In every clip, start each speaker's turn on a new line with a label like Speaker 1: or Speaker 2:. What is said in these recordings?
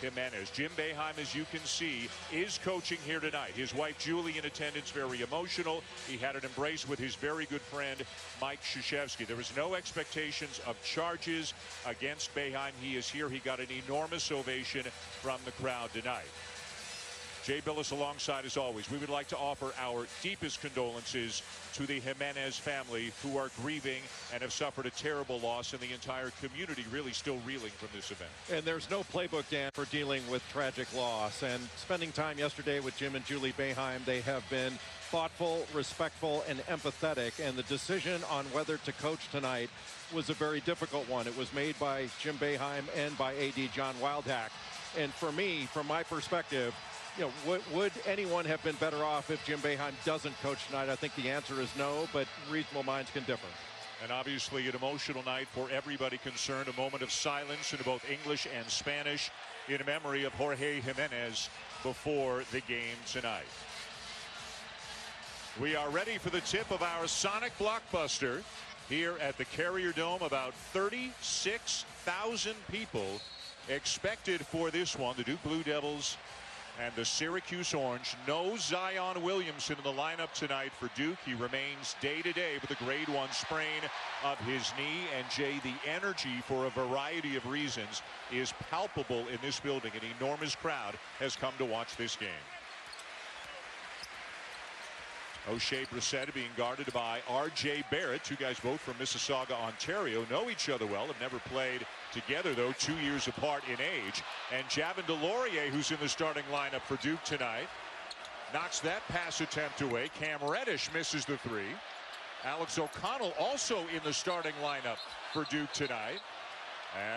Speaker 1: Jimenez. Jim Boeheim, as you can see, is coaching here tonight. His wife Julie in attendance, very emotional. He had an embrace with his very good friend Mike Krzyzewski. There was no expectations of charges against Boeheim. He is here. He got an enormous ovation from the crowd tonight. Jay Billis alongside as always. We would like to offer our deepest condolences to the Jimenez family, who are grieving and have suffered a terrible loss, and the entire community really still reeling from this event.
Speaker 2: And there's no playbook, Dan, for dealing with tragic loss. And spending time yesterday with Jim and Julie Boeheim, they have been thoughtful, respectful, and empathetic. And the decision on whether to coach tonight was a very difficult one. It was made by Jim Boeheim and by A.D. John Wildhack. And for me, from my perspective, you know, would anyone have been better off if Jim Boeheim doesn't coach tonight? I think the answer is no, but reasonable minds can differ.
Speaker 1: And obviously an emotional night for everybody concerned. A moment of silence in both English and Spanish in memory of Jorge Jimenez before the game tonight. We are ready for the tip of our Sonic Blockbuster here at the Carrier Dome. About 36,000 people expected for this one. The Duke Blue Devils and the Syracuse Orange. No Zion Williamson in the lineup tonight for Duke. He remains day-to-day with a grade 1 sprain of his knee. And Jay, the energy for a variety of reasons is palpable in this building. An enormous crowd has come to watch this game. O'Shea Brissett being guarded by R.J. Barrett. Two guys both from Mississauga, Ontario. Know each other well. Have never played together, though, 2 years apart in age. And Javin DeLaurier, who's in the starting lineup for Duke tonight, knocks that pass attempt away. Cam Reddish misses the three. Alex O'Connell also in the starting lineup for Duke tonight,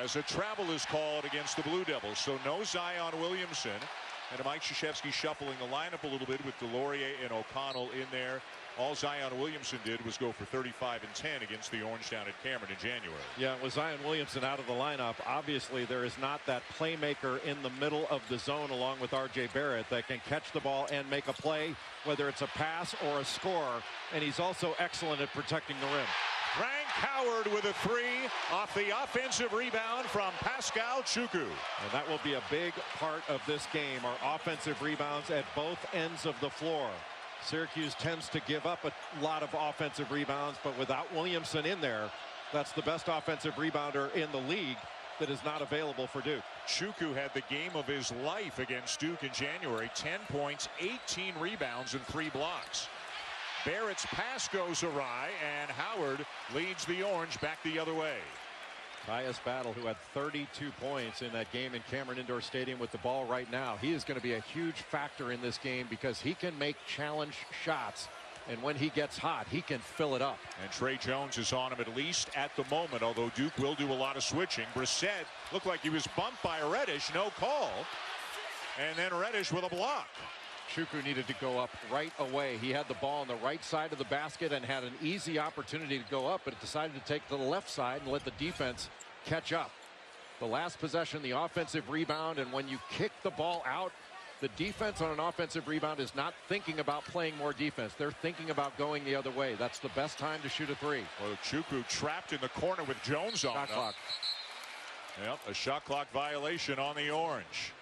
Speaker 1: as a travel is called against the Blue Devils. So no Zion Williamson. And Mike Krzyzewski shuffling the lineup a little bit with DeLaurier and O'Connell in there. All Zion Williamson did was go for 35 and 10 against the Orange down at Cameron in January.
Speaker 2: Yeah, with Zion Williamson out of the lineup, obviously there is not that playmaker in the middle of the zone along with R.J. Barrett that can catch the ball and make a play, whether it's a pass or a score. And he's also excellent at protecting the rim.
Speaker 1: Frank Howard with a three off the offensive rebound from Pascal Chukwu.
Speaker 2: And that will be a big part of this game, our offensive rebounds at both ends of the floor. Syracuse tends to give up a lot of offensive rebounds, but without Williamson in there, that's the best offensive rebounder in the league that is not available for Duke.
Speaker 1: Chukwu had the game of his life against Duke in January. 10 points, 18 rebounds, and 3 blocks. Barrett's pass goes awry, and Howard leads the Orange back the other way.
Speaker 2: Tyus Battle, who had 32 points in that game in Cameron Indoor Stadium with the ball right now. He is going to be a huge factor in this game because he can make challenge shots, and when he gets hot, he can fill it up.
Speaker 1: And Trey Jones is on him at least at the moment, although Duke will do a lot of switching. Brissett looked like he was bumped by Reddish, no call. And then Reddish with a block.
Speaker 2: Chukwu needed to go up right away. He had the ball on the right side of the basket and had an easy opportunity to go up, but decided to take to the left side and let the defense catch up. The last possession, the offensive rebound, and when you kick the ball out, the defense on an offensive rebound is not thinking about playing more defense. They're thinking about going the other way. That's the best time to shoot a three.
Speaker 1: Well, Chukwu trapped in the corner with Jones on.
Speaker 2: Shot clock.
Speaker 1: Yep, a shot clock violation on the Orange.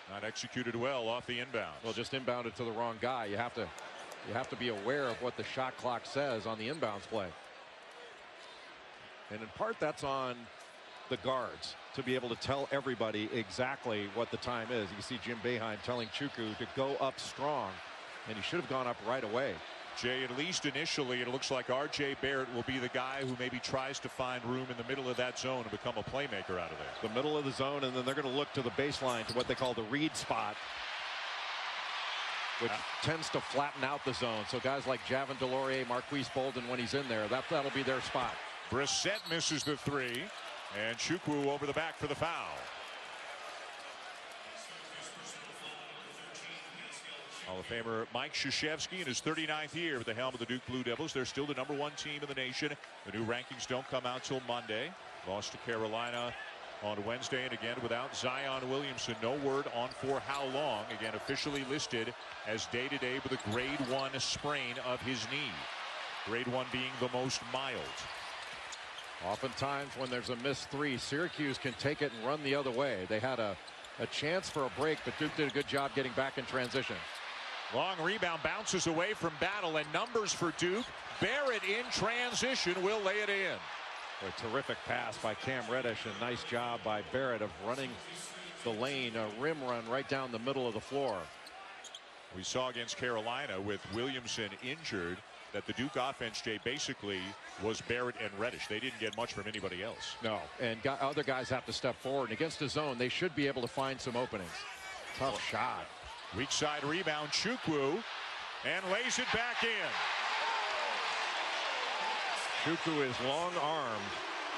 Speaker 1: Not executed well off the inbound.
Speaker 2: Well, just inbounded to the wrong guy. You have to be aware of what the shot clock says on the inbounds play. And in part, that's on the guards to be able to tell everybody exactly what the time is. You see Jim Boeheim telling Chukwu to go up strong, and he should have gone up right away.
Speaker 1: Jay, at least initially, it looks like R.J. Barrett will be the guy who maybe tries to find room in the middle of that zone and become a playmaker out of there.
Speaker 2: The middle of the zone, and then they're going to look to the baseline, to what they call the read spot, which tends to flatten out the zone. So guys like Javin DeLaurier, Marquise Bolden, when he's in there, that'll be their spot.
Speaker 1: Brissett misses the three, and Chukwu over the back for the foul. Hall of Famer Mike Krzyzewski in his 39th year with the helm of the Duke Blue Devils. They're still the #1 team in the nation. The new rankings don't come out till Monday. Lost to Carolina on Wednesday, and again without Zion Williamson. No word on for how long. Again, officially listed as day-to-day with a grade 1 sprain of his knee. Grade 1 being the most mild.
Speaker 2: Oftentimes when there's a missed three, Syracuse can take it and run the other way. They had a a chance for a break, but Duke did a good job getting back in transition.
Speaker 1: Long rebound, bounces away from Battle, and numbers for Duke. Barrett in transition will lay it in.
Speaker 2: A terrific pass by Cam Reddish, and nice job by Barrett of running the lane, a rim run right down the middle of the floor.
Speaker 1: We saw against Carolina with Williamson injured that the Duke offense, Jay, basically was Barrett and Reddish. They didn't get much from anybody else.
Speaker 2: No, and other guys have to step forward. And against the zone, they should be able to find some openings. Tough shot.
Speaker 1: Weak side rebound, Chukwu, and lays it back in.
Speaker 2: Chukwu is long-armed,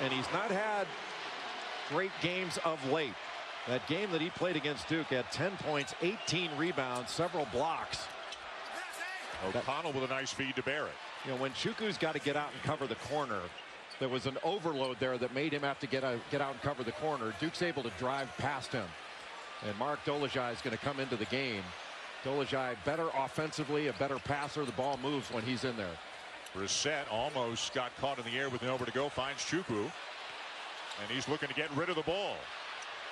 Speaker 2: and he's not had great games of late. That game that he played against Duke had 10 points, 18 rebounds, several blocks.
Speaker 1: O'Connell with a nice feed to Barrett.
Speaker 2: You know, when Chukwu's got to get out and cover the corner, there was an overload there that made him have to get out and cover the corner. Duke's able to drive past him. And Mark Dolezaj is going to come into the game. Dolezaj better offensively, a better passer. The ball moves when he's in there.
Speaker 1: Brissett almost got caught in the air with nowhere to go, finds Chukwu. And he's looking to get rid of the ball.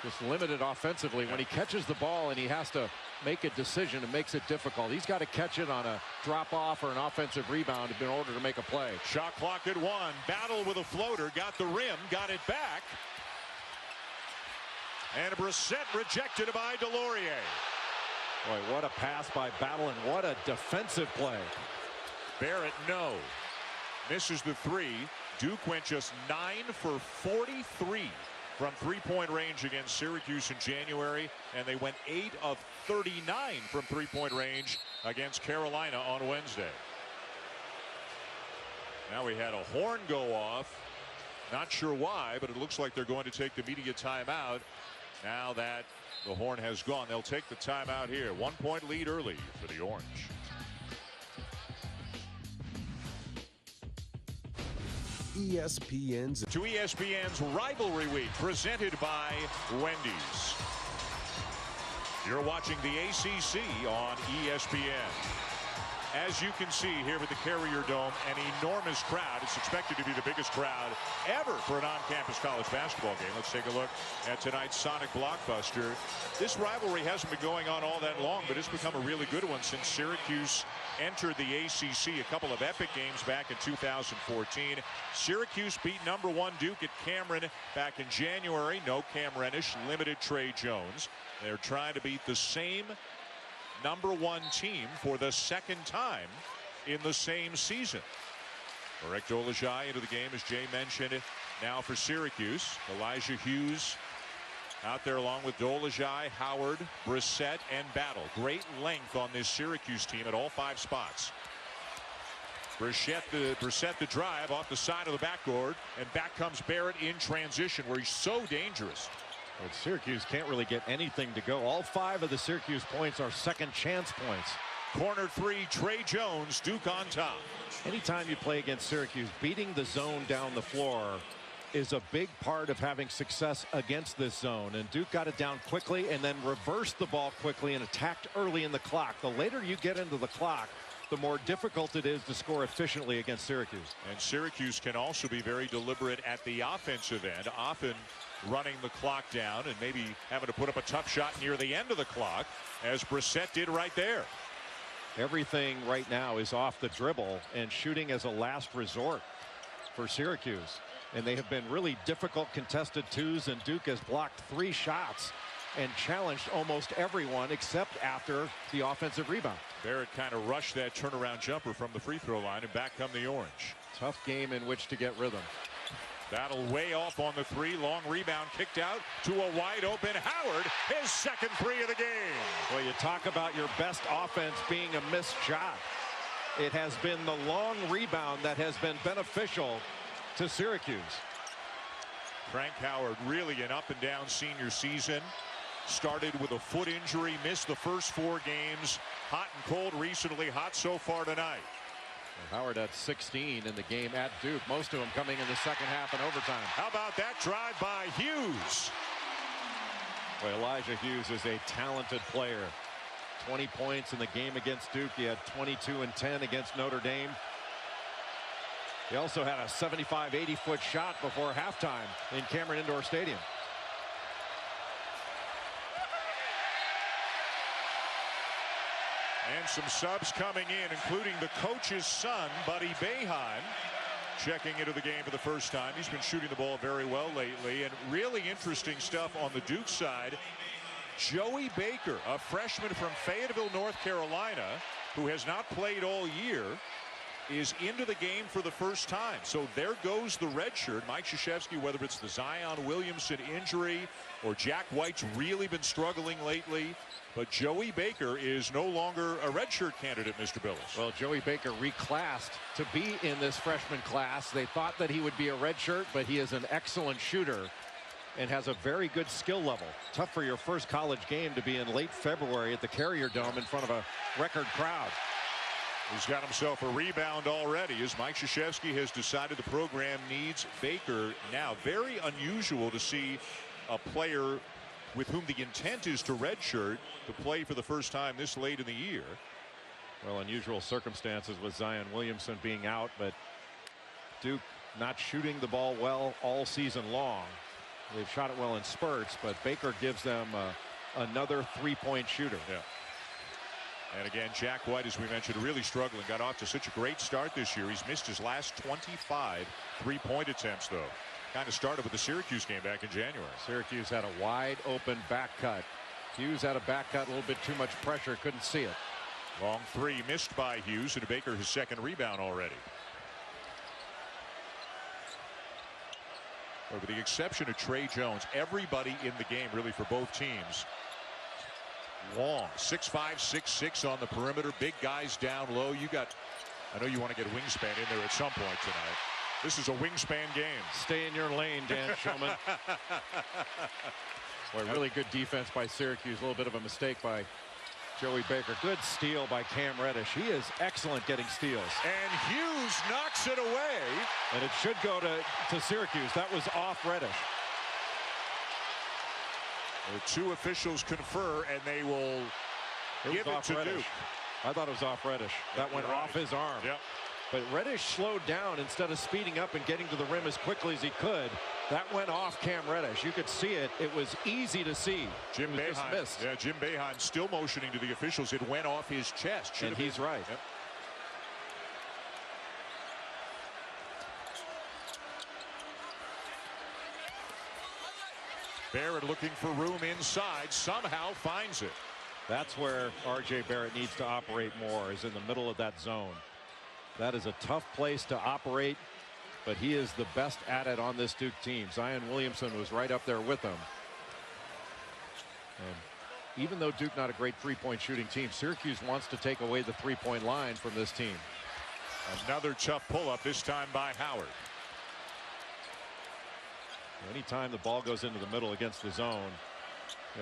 Speaker 2: Just limited offensively. When he catches the ball and he has to make a decision, it makes it difficult. He's got to catch it on a drop off or an offensive rebound in order to make a play.
Speaker 1: Shot clock at 1. Battle with a floater, got the rim, got it back. And Brissett rejected by Delorier.
Speaker 2: Boy, what a pass by Battle, and what a defensive play.
Speaker 1: Barrett, no. Misses the 3. Duke went just 9 for 43 from three-point range against Syracuse in January, and they went 8 of 39 from three-point range against Carolina on Wednesday. Now we had a horn go off. Not sure why, but it looks like they're going to take the media timeout. Now that the horn has gone, they'll take the timeout here. 1-point lead early for the Orange. ESPN's Rivalry Week, presented by Wendy's. You're watching the ACC on ESPN. As you can see here with the Carrier Dome, an enormous crowd. It's expected to be the biggest crowd ever for an on-campus college basketball game. Let's take a look at tonight's Sonic Blockbuster. This rivalry hasn't been going on all that long, but it's become a really good one since Syracuse entered the ACC. A couple of epic games back in 2014. Syracuse beat #1 Duke at Cameron back in January. No Cam Reddish, limited Trey Jones. They're trying to beat the same #1 team for the second time in the same season. Marek Dolezaj into the game, as Jay mentioned, now for Syracuse. Elijah Hughes out there along with Dolezaj, Howard, Brissett, and Battle. Great length on this Syracuse team at all 5 spots. Brissett the drive off the side of the backboard, and back comes Barrett in transition, where he's so dangerous.
Speaker 2: But Syracuse can't really get anything to go. All 5 of the Syracuse points are second chance points.
Speaker 1: Corner 3, Trey Jones, Duke on top.
Speaker 2: Anytime you play against Syracuse, beating the zone down the floor is a big part of having success against this zone. And Duke got it down quickly and then reversed the ball quickly and attacked early in the clock. The later you get into the clock, the more difficult it is to score efficiently against Syracuse.
Speaker 1: And Syracuse can also be very deliberate at the offensive end, often running the clock down and maybe having to put up a tough shot near the end of the clock, as Brissett did right there.
Speaker 2: Everything right now is off the dribble and shooting as a last resort for Syracuse. And they have been really difficult contested twos, and Duke has blocked 3 shots and challenged almost everyone except after the offensive rebound.
Speaker 1: Barrett kind of rushed that turnaround jumper from the free throw line, and back come the Orange.
Speaker 2: Tough game in which to get rhythm.
Speaker 1: Battle way off on the 3. Long rebound kicked out to a wide open Howard. His second 3 of the game.
Speaker 2: Well, you talk about your best offense being a missed shot. It has been the long rebound that has been beneficial to Syracuse.
Speaker 1: Frank Howard, really an up and down senior season. Started with a foot injury, missed the first 4 games. Hot and cold recently, hot so far tonight.
Speaker 2: Howard at 16 in the game at Duke, most of them coming in the second half and overtime.
Speaker 1: How about that drive by Hughes?
Speaker 2: Well, Elijah Hughes is a talented player. 20 points in the game against Duke. He had 22 and 10 against Notre Dame. He also had a 75, 80-foot shot before halftime in Cameron Indoor Stadium.
Speaker 1: And some subs coming in, including the coach's son, Buddy Boeheim, checking into the game for the first time. He's been shooting the ball very well lately. And really interesting stuff on the Duke side. Joey Baker, a freshman from Fayetteville, North Carolina, who has not played all year, is into the game for the first time. So there goes the red shirt. Mike Krzyzewski, whether it's the Zion Williamson injury or Jack White's really been struggling lately, but Joey Baker is no longer a redshirt candidate, Mr. Billis.
Speaker 2: Well, Joey Baker reclassed to be in this freshman class. They thought that he would be a redshirt, but he is an excellent shooter and has a very good skill level. Tough for your first college game to be in late February at the Carrier Dome in front of a record crowd.
Speaker 1: He's got himself a rebound already as Mike Krzyzewski has decided the program needs Baker now. Very unusual to see a player with whom the intent is to redshirt to play for the first time this late in the year.
Speaker 2: Well, unusual circumstances with Zion Williamson being out, but Duke not shooting the ball well all season long. They've shot it well in spurts, but Baker gives them another three-point shooter.
Speaker 1: Yeah. And again, Jack White, as we mentioned, really struggling. Got off to such a great start this year. He's missed his last 25 three-point attempts, though. Kind of started with the Syracuse game back in January.
Speaker 2: Syracuse had a wide open back cut. Hughes had a back cut, a little bit too much pressure, couldn't see it.
Speaker 1: Long three missed by Hughes, and Baker his second rebound already. But with the exception of Trey Jones, everybody in the game really for both teams long. 6'5", 6'6" on the perimeter. Big guys down low. You got, I know you want to get wingspan in there at some point tonight. This is a wingspan game.
Speaker 2: Stay in your lane, Dan Shulman. Boy, really good defense by Syracuse. A little bit of a mistake by Joey Baker. Good steal by Cam Reddish. He is excellent getting steals.
Speaker 1: And Hughes knocks it away.
Speaker 2: And it should go to Syracuse. That was off Reddish.
Speaker 1: The two officials confer, and they will give it to
Speaker 2: Reddish.
Speaker 1: Duke.
Speaker 2: I thought it was off Reddish. That went off his arm.
Speaker 1: Yep.
Speaker 2: But Reddish slowed down instead of speeding up and getting to the rim as quickly as he could. That went off Cam Reddish. You could see it. It was easy to see.
Speaker 1: Jim Boeheim. Yeah, Jim Boeheim still motioning to the officials. It went off his chest.
Speaker 2: And he's right.
Speaker 1: Yep. Barrett looking for room inside, somehow finds it.
Speaker 2: That's where R.J. Barrett needs to operate more, is in the middle of that zone. That is a tough place to operate, but he is the best at it on this Duke team. Zion Williamson was right up there with him. And even though Duke not a great three-point shooting team, Syracuse wants to take away the three-point line from this team.
Speaker 1: Another tough pull-up, this time by Howard.
Speaker 2: Anytime the ball goes into the middle against the zone,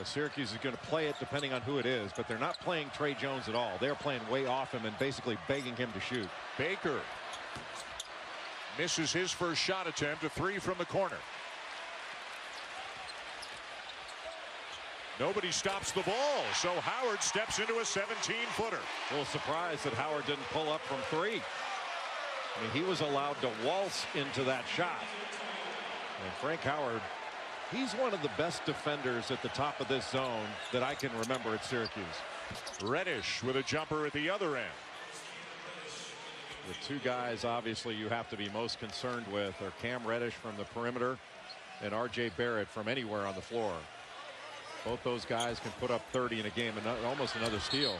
Speaker 2: Syracuse is going to play it depending on who it is, but they're not playing Trey Jones at all. They're playing way off him and basically begging him to shoot.
Speaker 1: Baker misses his first shot attempt, a three from the corner. Nobody stops the ball, so Howard steps into a 17-footer.
Speaker 2: A little surprised that Howard didn't pull up from three. I mean, he was allowed to waltz into that shot. And Frank Howard, he's one of the best defenders at the top of this zone that I can remember at Syracuse.
Speaker 1: Reddish with a jumper at the other end.
Speaker 2: The two guys obviously you have to be most concerned with are Cam Reddish from the perimeter and R.J. Barrett from anywhere on the floor. Both those guys can put up 30 in a game and almost another steal.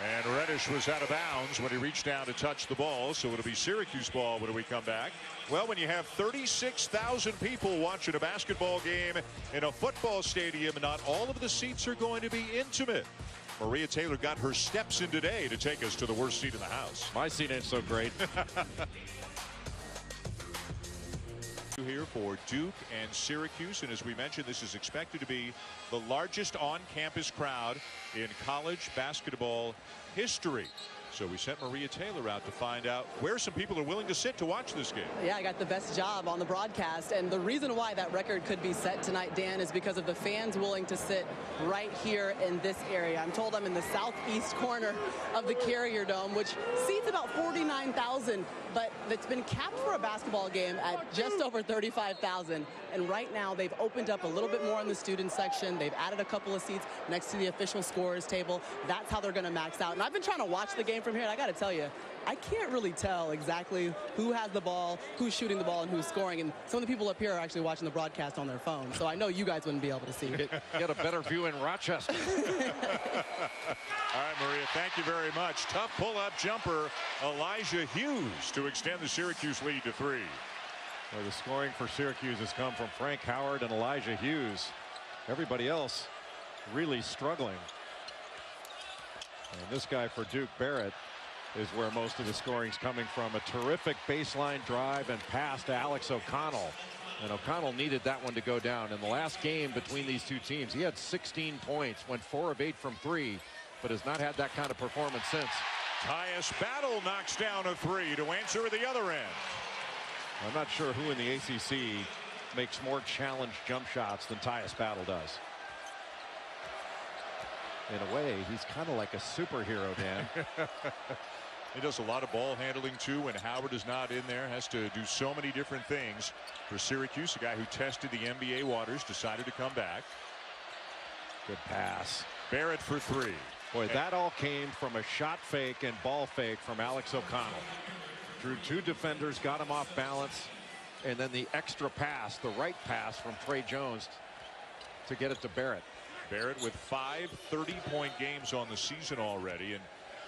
Speaker 1: And Reddish was out of bounds when he reached down to touch the ball, so it'll be Syracuse ball when we come back. Well, when you have 36,000 people watching a basketball game in a football stadium, not all of the seats are going to be intimate. Maria Taylor got her steps in today to take us to the worst seat in the house.
Speaker 2: My seat ain't so great.
Speaker 1: Here for Duke and Syracuse, and as we mentioned, this is expected to be the largest on-campus crowd in college basketball history. So we sent Maria Taylor out to find out where some people are willing to sit to watch this game.
Speaker 3: Yeah, I got the best job on the broadcast. And the reason why that record could be set tonight, Dan, is because of the fans willing to sit right here in this area. I'm told I'm in the southeast corner of the Carrier Dome, which seats about 49,000, but it's been capped for a basketball game at just over 35,000. And right now they've opened up a little bit more in the student section. They've added a couple of seats next to the official scorers table. That's how they're going to max out. And I've been trying to watch the game from here, and I got to tell you, I can't really tell exactly who has the ball, who's shooting the ball, and who's scoring. And some of the people up here are actually watching the broadcast on their phone. So I know you guys wouldn't be able to see it.
Speaker 2: Get a better view in Rochester.
Speaker 1: All right, Maria, thank you very much. Tough pull-up jumper, Elijah Hughes, to extend the Syracuse lead to 3.
Speaker 2: Well, the scoring for Syracuse has come from Frank Howard and Elijah Hughes. Everybody else really struggling. And this guy for Duke, Barrett, is where most of the scoring's coming from. A terrific baseline drive and pass to Alex O'Connell. And O'Connell needed that one to go down. In the last game between these two teams, he had 16 points, went 4 of 8 from 3, but has not had that kind of performance since.
Speaker 1: Tyus Battle knocks down a 3 to answer at the other end.
Speaker 2: I'm not sure who in the ACC makes more challenge jump shots than Tyus Battle does. In a way, he's kind of like a superhero, Dan.
Speaker 1: He does a lot of ball handling too when Howard is not in there. Has to do so many different things for Syracuse. A guy who tested the NBA waters, decided to come back.
Speaker 2: Good pass.
Speaker 1: Barrett for 3.
Speaker 2: Boy, that all came from a shot fake and ball fake from Alex O'Connell. Drew 2 defenders, got him off balance, and then the extra pass, the right pass from Trey Jones to get it to Barrett.
Speaker 1: Barrett with 5 30-point games on the season already, and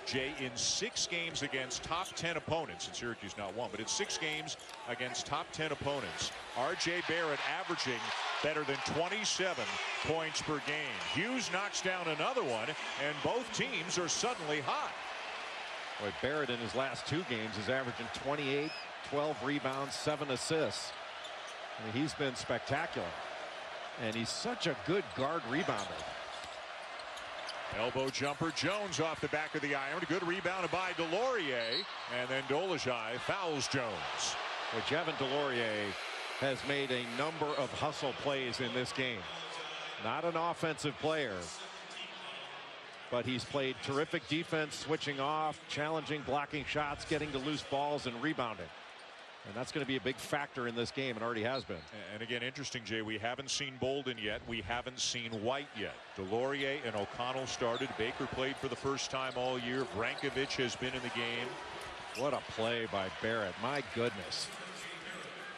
Speaker 1: Jay, in 6 games against top 10 opponents, and Syracuse not one, but in 6 games against top 10 opponents, R.J. Barrett averaging better than 27 points per game. Hughes knocks down another one, and both teams are suddenly hot.
Speaker 2: Boy, Barrett in his last 2 games is averaging 28, 12 rebounds, 7 assists. I mean, he's been spectacular, and he's such a good guard rebounder.
Speaker 1: Elbow jumper, Jones off the back of the iron. A good rebound by Delorier, and then Dolezaj fouls Jones.
Speaker 2: Well, Javin Delorier has made a number of hustle plays in this game. Not an offensive player, but he's played terrific defense, switching off, challenging, blocking shots, getting to loose balls, and rebounding. And that's going to be a big factor in this game, and already has been.
Speaker 1: And again, interesting, Jay, we haven't seen Bolden yet. We haven't seen White yet. Delorier and O'Connell started. Baker played for the first time all year. Vrankovic has been in the game.
Speaker 2: What a play by Barrett. My goodness.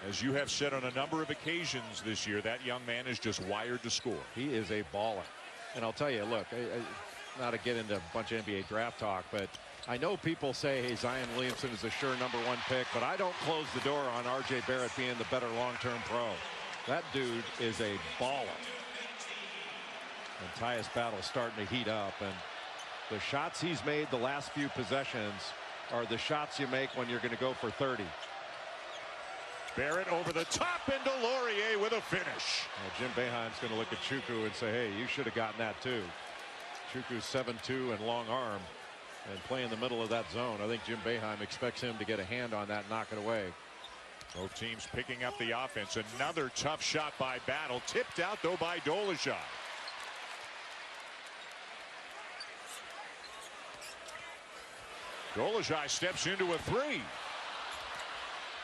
Speaker 1: As you have said on a number of occasions this year, that young man is just wired to score.
Speaker 2: He is a baller. And I'll tell you, look, not to get into a bunch of NBA draft talk, but I know people say, hey, Zion Williamson is a sure #1 pick, but I don't close the door on R.J. Barrett being the better long-term pro. That dude is a baller. And Tyus Battle starting to heat up, and the shots he's made the last few possessions are the shots you make when you're going to go for 30.
Speaker 1: Barrett over the top, and Delorier with a finish.
Speaker 2: Now, Jim Boeheim's going to look at Chukwu and say, hey, you should have gotten that too. Chukwu's 7'2" and long arm, and play in the middle of that zone. I think Jim Boeheim expects him to get a hand on that and knock it away.
Speaker 1: Both teams picking up the offense. Another tough shot by Battle, tipped out though by Dolezaj. Dolezaj steps into a 3.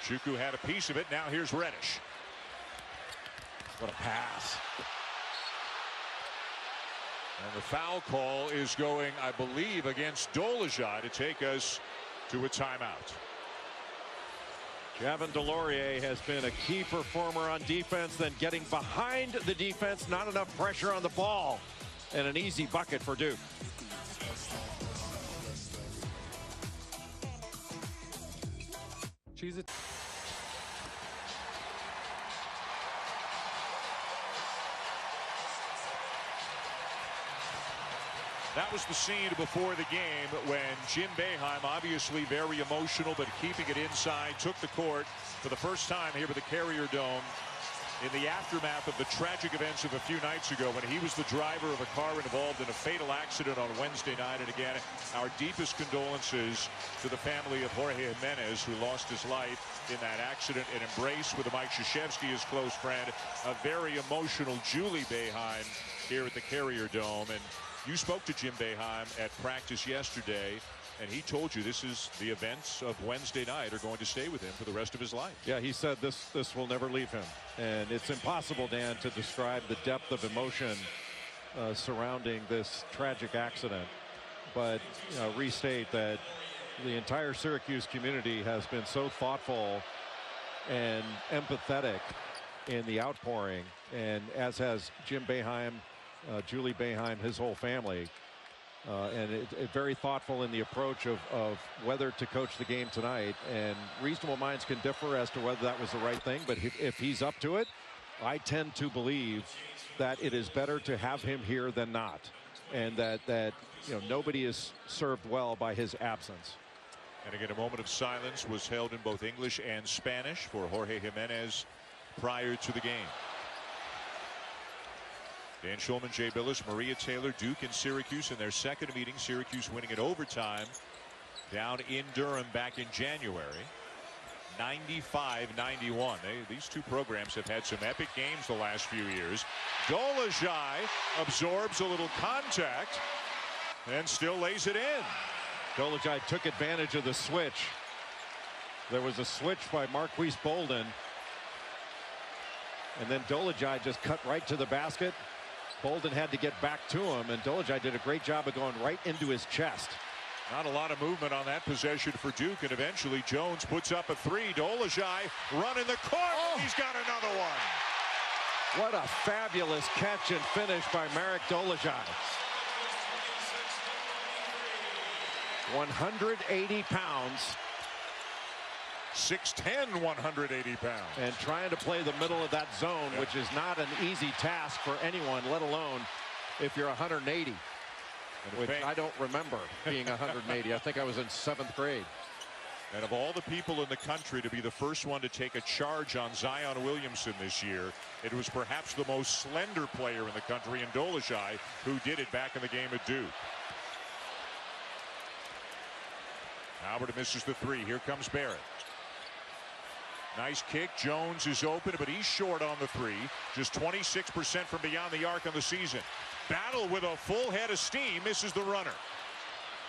Speaker 1: Chukwu had a piece of it. Now here's Reddish.
Speaker 2: What a pass.
Speaker 1: And the foul call is going, I believe, against Dolezaj to take us to a timeout.
Speaker 2: Javin Delorier has been a key performer on defense, then getting behind the defense, not enough pressure on the ball, and an easy bucket for Duke.
Speaker 4: Choose it.
Speaker 1: That was the scene before the game when Jim Boeheim, obviously very emotional, but keeping it inside, took the court for the first time here with the Carrier Dome in the aftermath of the tragic events of a few nights ago when he was the driver of a car involved in a fatal accident on Wednesday night. And again, our deepest condolences to the family of Jorge Jimenez, who lost his life in that accident. An embrace with Mike Krzyzewski, his close friend. A very emotional Julie Boeheim here at the Carrier Dome. And you spoke to Jim Boeheim at practice yesterday, and he told you this is the events of Wednesday night are going to stay with him for the rest of his life.
Speaker 2: Yeah, he said this will never leave him. And it's impossible, Dan, to describe the depth of emotion surrounding this tragic accident. But restate that the entire Syracuse community has been so thoughtful and empathetic in the outpouring, and as has Jim Boeheim, Julie Boeheim, his whole family. And very thoughtful in the approach of whether to coach the game tonight. And reasonable minds can differ as to whether that was the right thing. But if he's up to it, I tend to believe that it is better to have him here than not. And that nobody is served well by his absence.
Speaker 1: And again, a moment of silence was held in both English and Spanish for Jorge Jimenez prior to the game. Dan Schulman, Jay Billis, Maria Taylor, Duke, and Syracuse in their second meeting. Syracuse winning in overtime down in Durham back in January. 95-91. These two programs have had some epic games the last few years. Dolezaj absorbs a little contact and still lays it in.
Speaker 2: Dolezaj took advantage of the switch. There was a switch by Marquise Bolden. And then Dolezaj just cut right to the basket. Bolden had to get back to him, and Dolezaj did a great job of going right into his chest.
Speaker 1: Not a lot of movement on that possession for Duke, and eventually Jones puts up a three. Dolezaj running the court. Oh. He's got another one.
Speaker 2: What a fabulous catch and finish by Marek Dolezaj. 180 pounds.
Speaker 1: 6'10", 180 pounds.
Speaker 2: And trying to play the middle of that zone, which is not an easy task for anyone, let alone if you're 180. Which I don't remember being 180. I think I was in 7th grade.
Speaker 1: And of all the people in the country to be the first one to take a charge on Zion Williamson this year, it was perhaps the most slender player in the country in Dolezaj who did it back in the game at Duke. Albert misses the three. Here comes Barrett. Nice kick. Jones is open, but he's short on the three. Just 26% from beyond the arc on the season. Battle with a full head of steam. Misses the runner.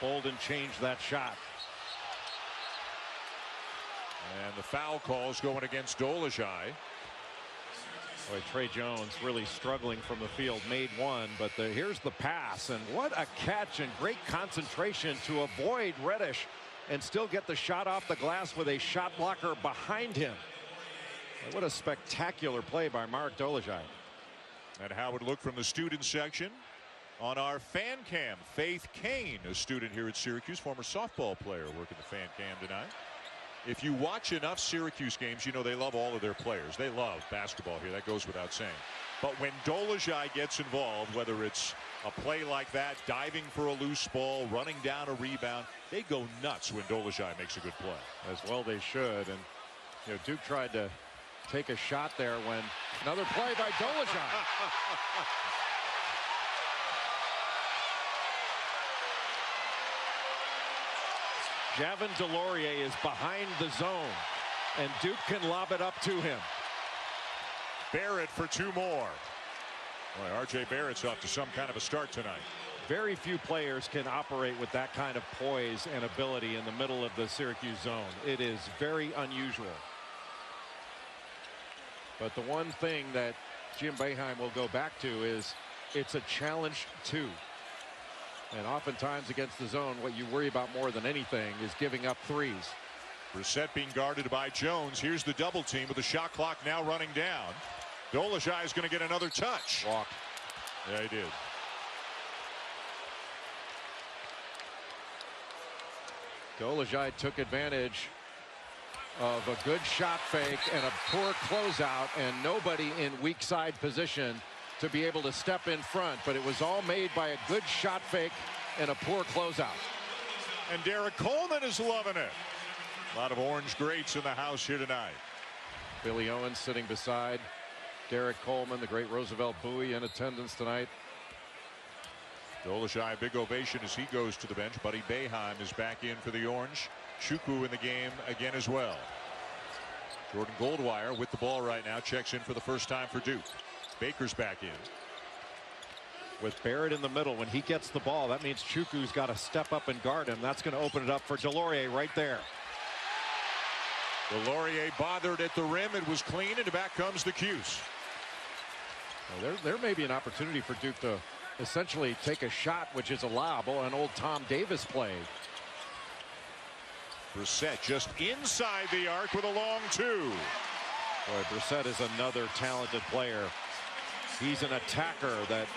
Speaker 2: Bolden changed that shot.
Speaker 1: And the foul call's going against Dolezaj.
Speaker 2: Boy, Trey Jones really struggling from the field. Made one, but here's the pass. And what a catch and great concentration to avoid Reddish and still get the shot off the glass with a shot blocker behind him. What a spectacular play by Marek Dolezaj.
Speaker 1: And how it looked from the student section on our fan cam. Faith Kane, a student here at Syracuse, former softball player, working the fan cam tonight. If you watch enough Syracuse games, you know they love all of their players. They love basketball here. That goes without saying. But when Dolezaj gets involved, whether it's a play like that, diving for a loose ball, running down a rebound, they go nuts when Dolezaj makes a good play.
Speaker 2: As well they should. And Duke tried to take a shot there when another play by Dolezaj. Javin DeLaurier is behind the zone, and Duke can lob it up to him.
Speaker 1: Barrett for two more. Boy, R.J. Barrett's off to some kind of a start tonight.
Speaker 2: Very few players can operate with that kind of poise and ability in the middle of the Syracuse zone. It is very unusual. But the one thing that Jim Boeheim will go back to is it's a challenge too. And oftentimes against the zone, what you worry about more than anything is giving up threes.
Speaker 1: Brissett being guarded by Jones. Here's the double team with the shot clock now running down. Dolezaj is going to get another touch.
Speaker 2: Walk.
Speaker 1: Yeah, he did.
Speaker 2: Dolezaj took advantage of a good shot fake and a poor closeout, and nobody in weak side position to be able to step in front. But it was all made by a good shot fake and a poor closeout.
Speaker 1: And Derek Coleman is loving it. A lot of orange greats in the house here tonight.
Speaker 2: Billy Owens sitting beside Derek Coleman, the great Roosevelt Bowie, in attendance tonight.
Speaker 1: Dolishai, big ovation as he goes to the bench. Buddy Boeheim is back in for the Orange. Chukwu in the game again as well. Jordan Goldwire with the ball right now, checks in for the first time for Duke. Baker's back in.
Speaker 2: With Barrett in the middle, when he gets the ball, that means Chukwu's got to step up and guard him. That's going to open it up for Delorier right there.
Speaker 1: Delorier bothered at the rim. It was clean, and back comes the Cuse.
Speaker 2: Well, there may be an opportunity for Duke to essentially take a shot, which is a lob, an old Tom Davis play.
Speaker 1: Brissett just inside the arc with a long two.
Speaker 2: Boy, Brissett is another talented player. He's an attacker that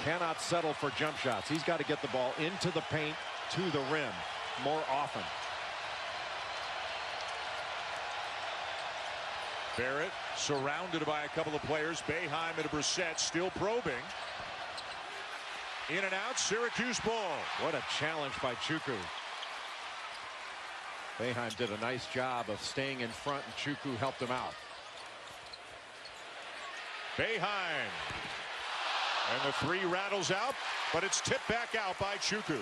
Speaker 2: cannot settle for jump shots. He's got to get the ball into the paint to the rim more often.
Speaker 1: Barrett surrounded by a couple of players. Boeheim and Brissett still probing. In and out, Syracuse ball.
Speaker 2: What a challenge by Chukwu. Boeheim did a nice job of staying in front, and Chukwu helped him out.
Speaker 1: Boeheim. And the three rattles out, but it's tipped back out by Chukwu.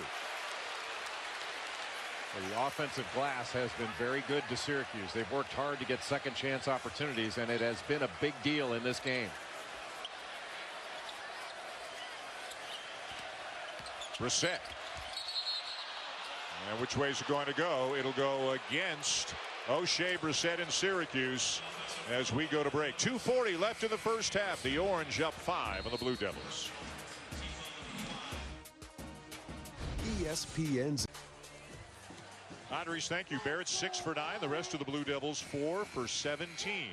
Speaker 2: The offensive glass has been very good to Syracuse. They've worked hard to get second chance opportunities, and it has been a big deal in this game.
Speaker 1: Brissett. And which way is it going to go? It'll go against O'Shea Brissett in Syracuse as we go to break. 2:40 left in the first half. The Orange up 5 on the Blue Devils.
Speaker 4: ESPN's.
Speaker 1: Andres, thank you. Barrett 6 for 9. The rest of the Blue Devils 4 for 17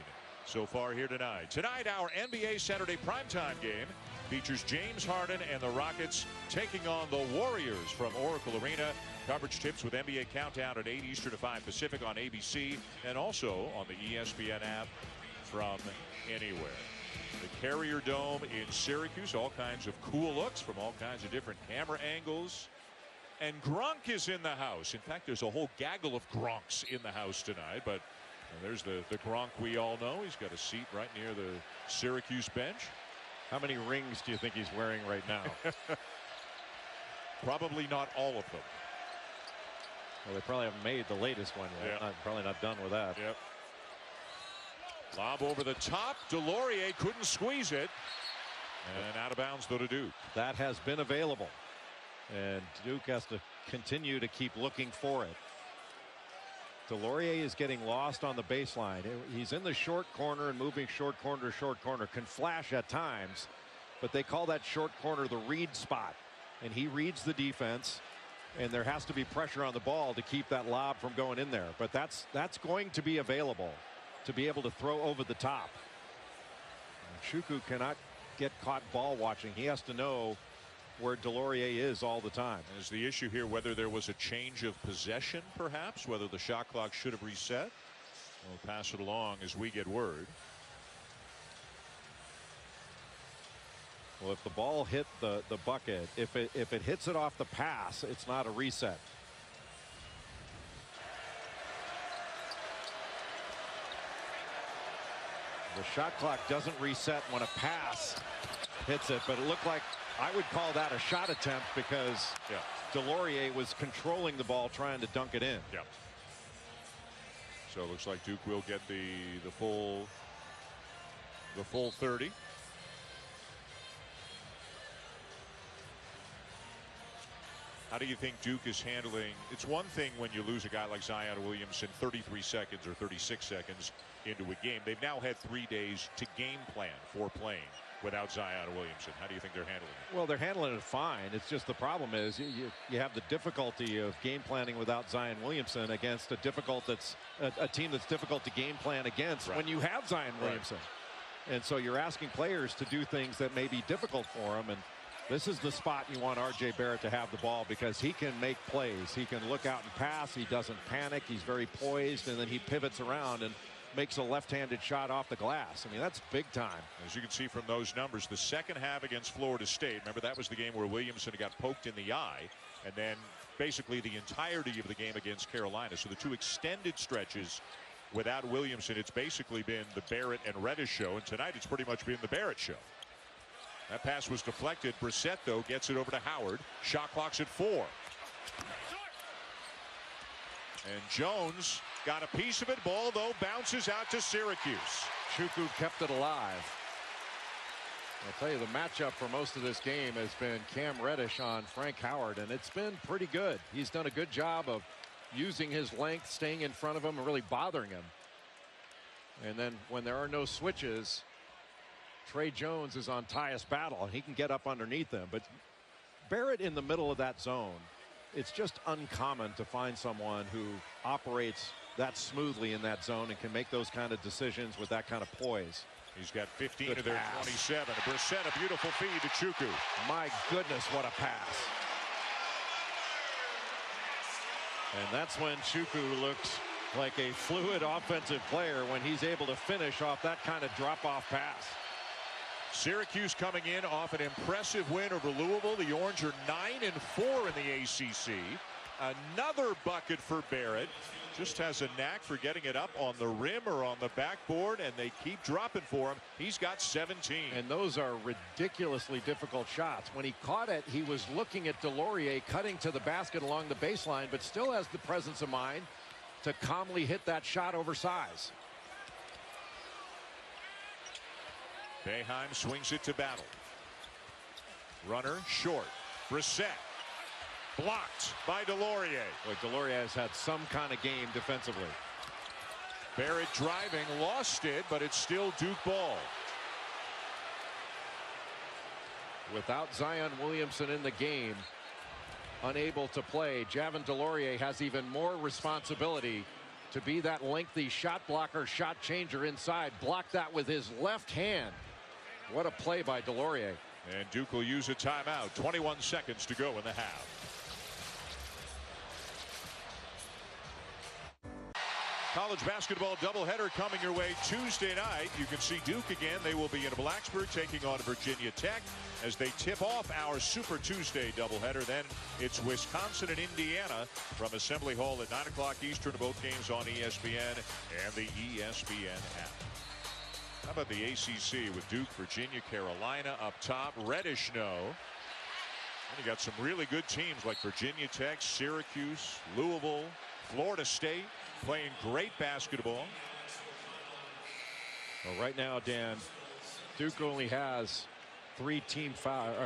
Speaker 1: so far here tonight. Tonight, our NBA Saturday primetime game features James Harden and the Rockets taking on the Warriors from Oracle Arena. Coverage tips with NBA Countdown at 8 Eastern to 5 Pacific on ABC and also on the ESPN app from anywhere. The Carrier Dome in Syracuse, all kinds of cool looks from all kinds of different camera angles. And Gronk is in the house. In fact, there's a whole gaggle of Gronks in the house tonight. But there's the Gronk we all know. He's got a seat right near the Syracuse bench.
Speaker 2: How many rings do you think he's wearing right now?
Speaker 1: Probably not all of them.
Speaker 2: Well, they probably haven't made the latest one yet.
Speaker 1: Yeah.
Speaker 2: Probably not done with that.
Speaker 1: Yep. Lob over the top. Delorier couldn't squeeze it. And out of bounds though to Duke.
Speaker 2: That has been available. And Duke has to continue to keep looking for it. Delorier is getting lost on the baseline. He's in the short corner and moving short corner to short corner. Can flash at times, but they call that short corner the read spot. And he reads the defense, and there has to be pressure on the ball to keep that lob from going in there. But that's going to be available to be able to throw over the top. Chukwu cannot get caught ball watching. He has to know where Delorier is all the time.
Speaker 1: Is the issue here whether there was a change of possession, perhaps, whether the shot clock should have reset? We'll pass it along as we get word.
Speaker 2: Well, if the ball hit the bucket, if it hits it off the pass, it's not a reset. The shot clock doesn't reset when a pass hits it, but it looked like, I would call that a shot attempt because Delorier was controlling the ball trying to dunk it in.
Speaker 1: Yeah. So it looks like Duke will get the full 30. How do you think Duke is handling? It's one thing when you lose a guy like Zion Williamson 33 seconds or 36 seconds into a game. They've now had 3 days to game plan for playing without Zion Williamson. How do you think they're handling it?
Speaker 2: Well, they're handling it fine. It's just the problem is you have the difficulty of game planning without Zion Williamson against a team that's difficult to game plan against when you have Zion Williamson. And so you're asking players to do things that may be difficult for them. And this is the spot you want R.J. Barrett to have the ball because he can make plays. He can look out and pass. He doesn't panic. He's very poised, and then he pivots around and makes a left-handed shot off the glass. I mean, that's big time.
Speaker 1: As you can see from those numbers, the second half against Florida State, remember that was the game where Williamson got poked in the eye, and then basically the entirety of the game against Carolina. So the two extended stretches without Williamson, it's basically been the Barrett and Reddish show, and tonight it's pretty much been the Barrett show. That pass was deflected. Brissett, though, gets it over to Howard. Shot clock's at 4. And Jones got a piece of it. Ball, though, bounces out to Syracuse.
Speaker 2: Chuku kept it alive. I'll tell you, the matchup for most of this game has been Cam Reddish on Frank Howard, and it's been pretty good. He's done a good job of using his length, staying in front of him, and really bothering him. And then when there are no switches, Trey Jones is on Tyus Battle, and he can get up underneath them. But Barrett in the middle of that zone, it's just uncommon to find someone who operates that smoothly in that zone and can make those kind of decisions with that kind of poise.
Speaker 1: He's got 15 of their 27. Brissett, a beautiful feed to Chuku.
Speaker 2: My goodness, what a pass. And that's when Chuku looks like a fluid offensive player, when he's able to finish off that kind of drop-off pass.
Speaker 1: Syracuse coming in off an impressive win over Louisville. The Orange are 9-4 in the ACC. Another bucket for Barrett. Just has a knack for getting it up on the rim or on the backboard, and they keep dropping for him. He's got 17.
Speaker 2: And those are ridiculously difficult shots. When he caught it, he was looking at Delorier cutting to the basket along the baseline, but still has the presence of mind to calmly hit that shot over size.
Speaker 1: Boeheim swings it to Battle. Runner short. Brissett. Blocked by Delorier.
Speaker 2: Boy, Delorier has had some kind of game defensively.
Speaker 1: Barrett driving, lost it, but it's still Duke ball.
Speaker 2: Without Zion Williamson in the game, unable to play, Javin Delorier has even more responsibility to be that lengthy shot blocker, shot changer inside. Blocked that with his left hand. What a play by Delorier.
Speaker 1: And Duke will use a timeout. 21 seconds to go in the half. College basketball doubleheader coming your way Tuesday night. You can see Duke again. They will be in Blacksburg taking on Virginia Tech as they tip off our Super Tuesday doubleheader. Then it's Wisconsin and Indiana from Assembly Hall at 9 o'clock Eastern. Both games on ESPN and the ESPN app. How about the ACC with Duke, Virginia, Carolina up top? Reddish, no. And you got some really good teams like Virginia Tech, Syracuse, Louisville, Florida State. Playing great basketball.
Speaker 2: Well, right now, Dan, Duke only has two team fouls,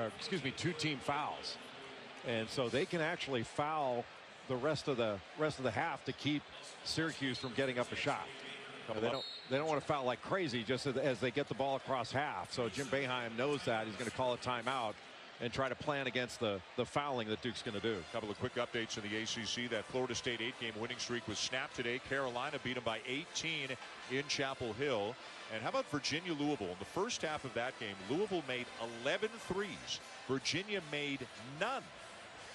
Speaker 2: and so they can actually foul the rest of the half to keep Syracuse from getting up a shot. They don't want to foul like crazy just as they get the ball across half. So Jim Boeheim knows that. He's going to call a timeout and try to plan against the fouling that Duke's going to do.
Speaker 1: A couple of quick updates in the ACC. That Florida State 8-game winning streak was snapped today. Carolina beat them by 18 in Chapel Hill. And how about Virginia-Louisville? In the first half of that game, Louisville made 11 threes. Virginia made none.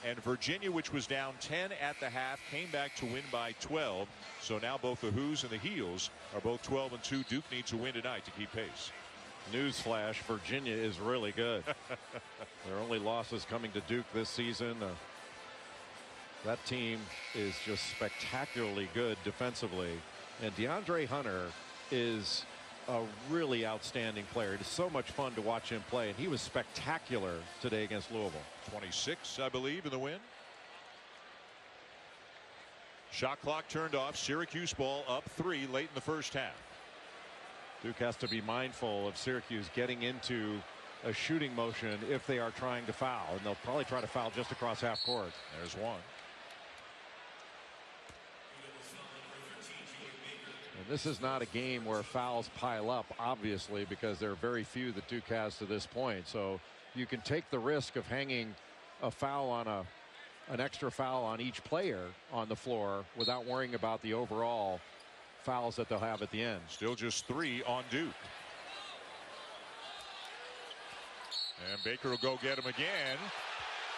Speaker 1: And Virginia, which was down 10 at the half, came back to win by 12. So now both the Who's and the Heels are both 12-2. Duke needs to win tonight to keep pace.
Speaker 2: Newsflash, Virginia is really good. Their only losses coming to Duke this season. That team is just spectacularly good defensively. And DeAndre Hunter is a really outstanding player. It is so much fun to watch him play, and he was spectacular today against Louisville.
Speaker 1: 26, I believe, in the win. Shot clock turned off. Syracuse ball up 3 late in the first half.
Speaker 2: Duke has to be mindful of Syracuse getting into a shooting motion if they are trying to foul, and they'll probably try to foul just across half court.
Speaker 1: There's one.
Speaker 2: And this is not a game where fouls pile up, obviously, because there are very few that Duke has to this point. So you can take the risk of hanging a foul on an extra foul on each player on the floor without worrying about the overall fouls that they'll have at the end.
Speaker 1: Still just 3 on Duke. And Baker will go get him again.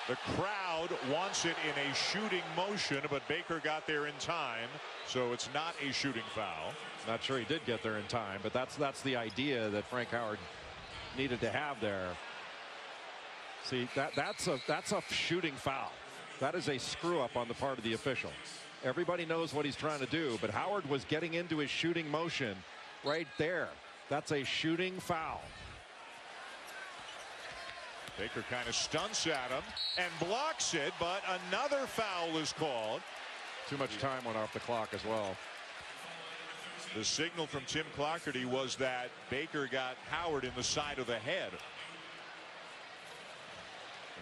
Speaker 1: The crowd wants it in a shooting motion, but Baker got there in time, so it's not a shooting foul.
Speaker 2: Not sure he did get there in time, but that's the idea that Frank Howard needed to have there. See, that's a shooting foul. That is a screw up on the part of the official. Everybody knows what he's trying to do, but Howard was getting into his shooting motion right there. That's a shooting foul.
Speaker 1: Baker kind of stunts at him and blocks it, but another foul is called.
Speaker 2: Too much time went off the clock as well.
Speaker 1: The signal from Tim Clougherty was that Baker got Howard in the side of the head.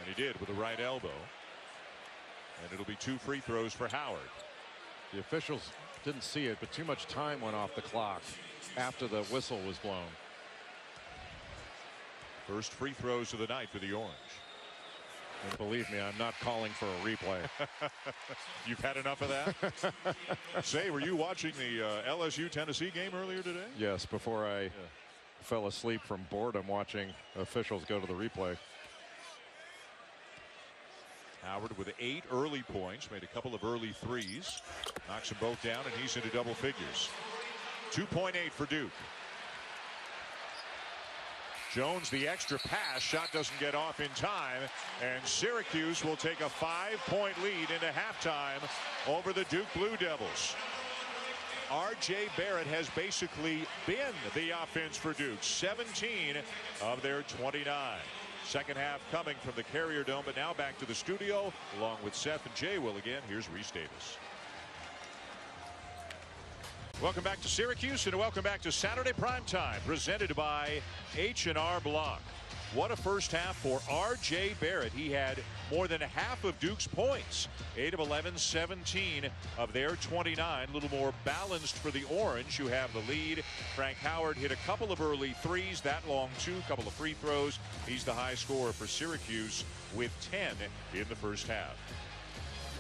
Speaker 1: And he did with the right elbow. And it'll be 2 free throws for Howard.
Speaker 2: The officials didn't see it, but too much time went off the clock after the whistle was blown.
Speaker 1: First free throws of the night for the Orange.
Speaker 2: And believe me, I'm not calling for a replay.
Speaker 1: You've had enough of that? Say, were you watching the LSU Tennessee game earlier today?
Speaker 2: Yes, before I fell asleep from boredom watching officials go to the replay.
Speaker 1: Howard with 8 early points, made a couple of early threes, knocks them both down, and he's into double figures. 2.8 for Duke. Jones, the extra pass, shot doesn't get off in time, and Syracuse will take a 5-point lead into halftime over the Duke Blue Devils. R.J. Barrett has basically been the offense for Duke. 17 of their 29. Second half coming from the Carrier Dome, but now back to the studio along with Seth and Jay. Will again, here's Reese Davis. Welcome back to Syracuse and welcome back to Saturday Primetime, presented by H&R Block. What a first half for R.J. Barrett. He had more than half of Duke's points. 8 of 11, 17 of their 29. A little more balanced for the Orange, who have the lead. Frank Howard hit a couple of early threes. That long, 2, couple of free throws. He's the high scorer for Syracuse with 10 in the first half.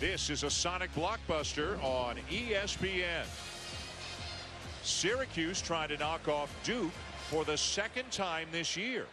Speaker 1: This is a Sonic blockbuster on ESPN. Syracuse trying to knock off Duke for the second time this year.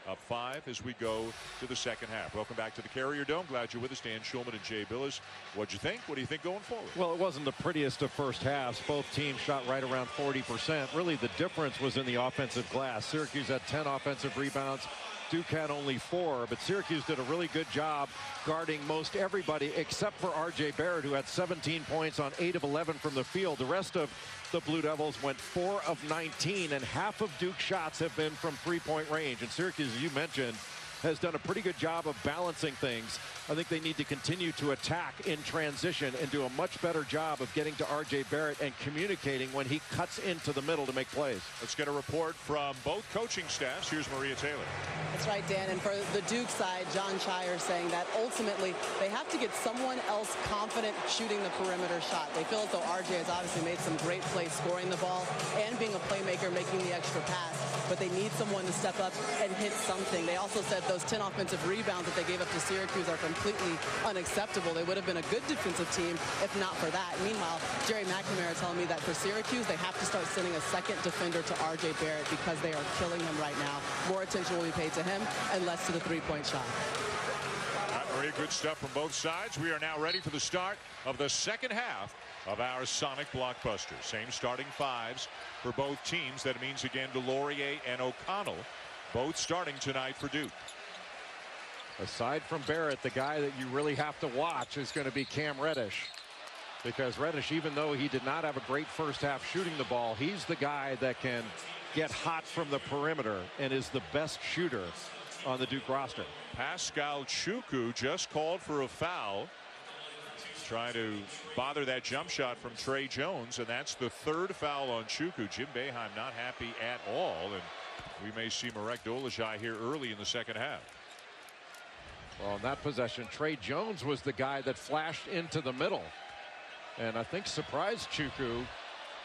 Speaker 1: Up 5 as we go to the second half. Welcome back to the Carrier Dome. Glad you're with us, Dan Schulman and Jay Billis. What'd you think? What do you think going forward?
Speaker 2: Well, it wasn't the prettiest of first halves. Both teams shot right around 40%. Really, the difference was in the offensive glass. Syracuse had 10 offensive rebounds. Duke had only 4, but Syracuse did a really good job guarding most everybody except for R.J. Barrett, who had 17 points on 8 of 11 from the field. The rest of the Blue Devils went 4 of 19, and half of Duke's shots have been from three-point range. And Syracuse, as you mentioned, has done a pretty good job of balancing things. I think they need to continue to attack in transition and do a much better job of getting to R.J. Barrett and communicating when he cuts into the middle to make plays.
Speaker 1: Let's get a report from both coaching staffs. Here's Maria Taylor.
Speaker 3: That's right, Dan. And for the Duke side, John Shire saying that ultimately they have to get someone else confident shooting the perimeter shot. They feel as though R.J. has obviously made some great plays scoring the ball and being a playmaker, making the extra pass. But they need someone to step up and hit something. They also said those 10 offensive rebounds that they gave up to Syracuse are completely unacceptable. They would have been a good defensive team if not for that. Meanwhile, Jerry McNamara telling me that for Syracuse, they have to start sending a second defender to R.J. Barrett because they are killing him right now. More attention will be paid to him and less to the three-point shot.
Speaker 1: Very good stuff from both sides. We are now ready for the start of the second half of our Sonic blockbuster. Same starting 5s for both teams. That means again DeLaurier and O'Connell both starting tonight for Duke.
Speaker 2: Aside from Barrett, the guy that you really have to watch is going to be Cam Reddish, because Reddish, even though he did not have a great first half shooting the ball, he's the guy that can get hot from the perimeter and is the best shooter on the Duke roster.
Speaker 1: Pascal Chukwu just called for a foul, trying to bother that jump shot from Trey Jones, and that's the 3rd foul on Chukwu. Jim Boeheim not happy at all, and we may see Marek Dolezaj here early in the second half.
Speaker 2: Well, in that possession, Trey Jones was the guy that flashed into the middle, and I think surprised Chukwu,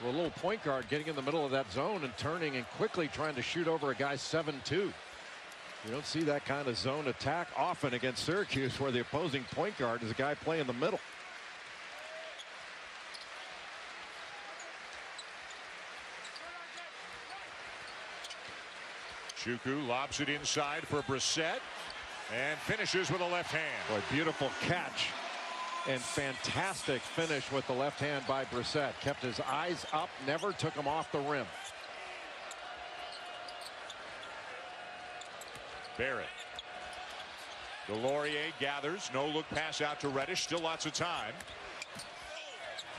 Speaker 2: a little point guard, getting in the middle of that zone and turning and quickly trying to shoot over a guy 7'2". You don't see that kind of zone attack often against Syracuse, where the opposing point guard is a guy playing the middle.
Speaker 1: Chukwu lobs it inside for Brissett and finishes with a left hand.
Speaker 2: Boy, beautiful catch and fantastic finish with the left hand by Brissett. Kept his eyes up, never took him off the rim.
Speaker 1: Barrett. DeLaurier gathers. No look pass out to Reddish. Still lots of time.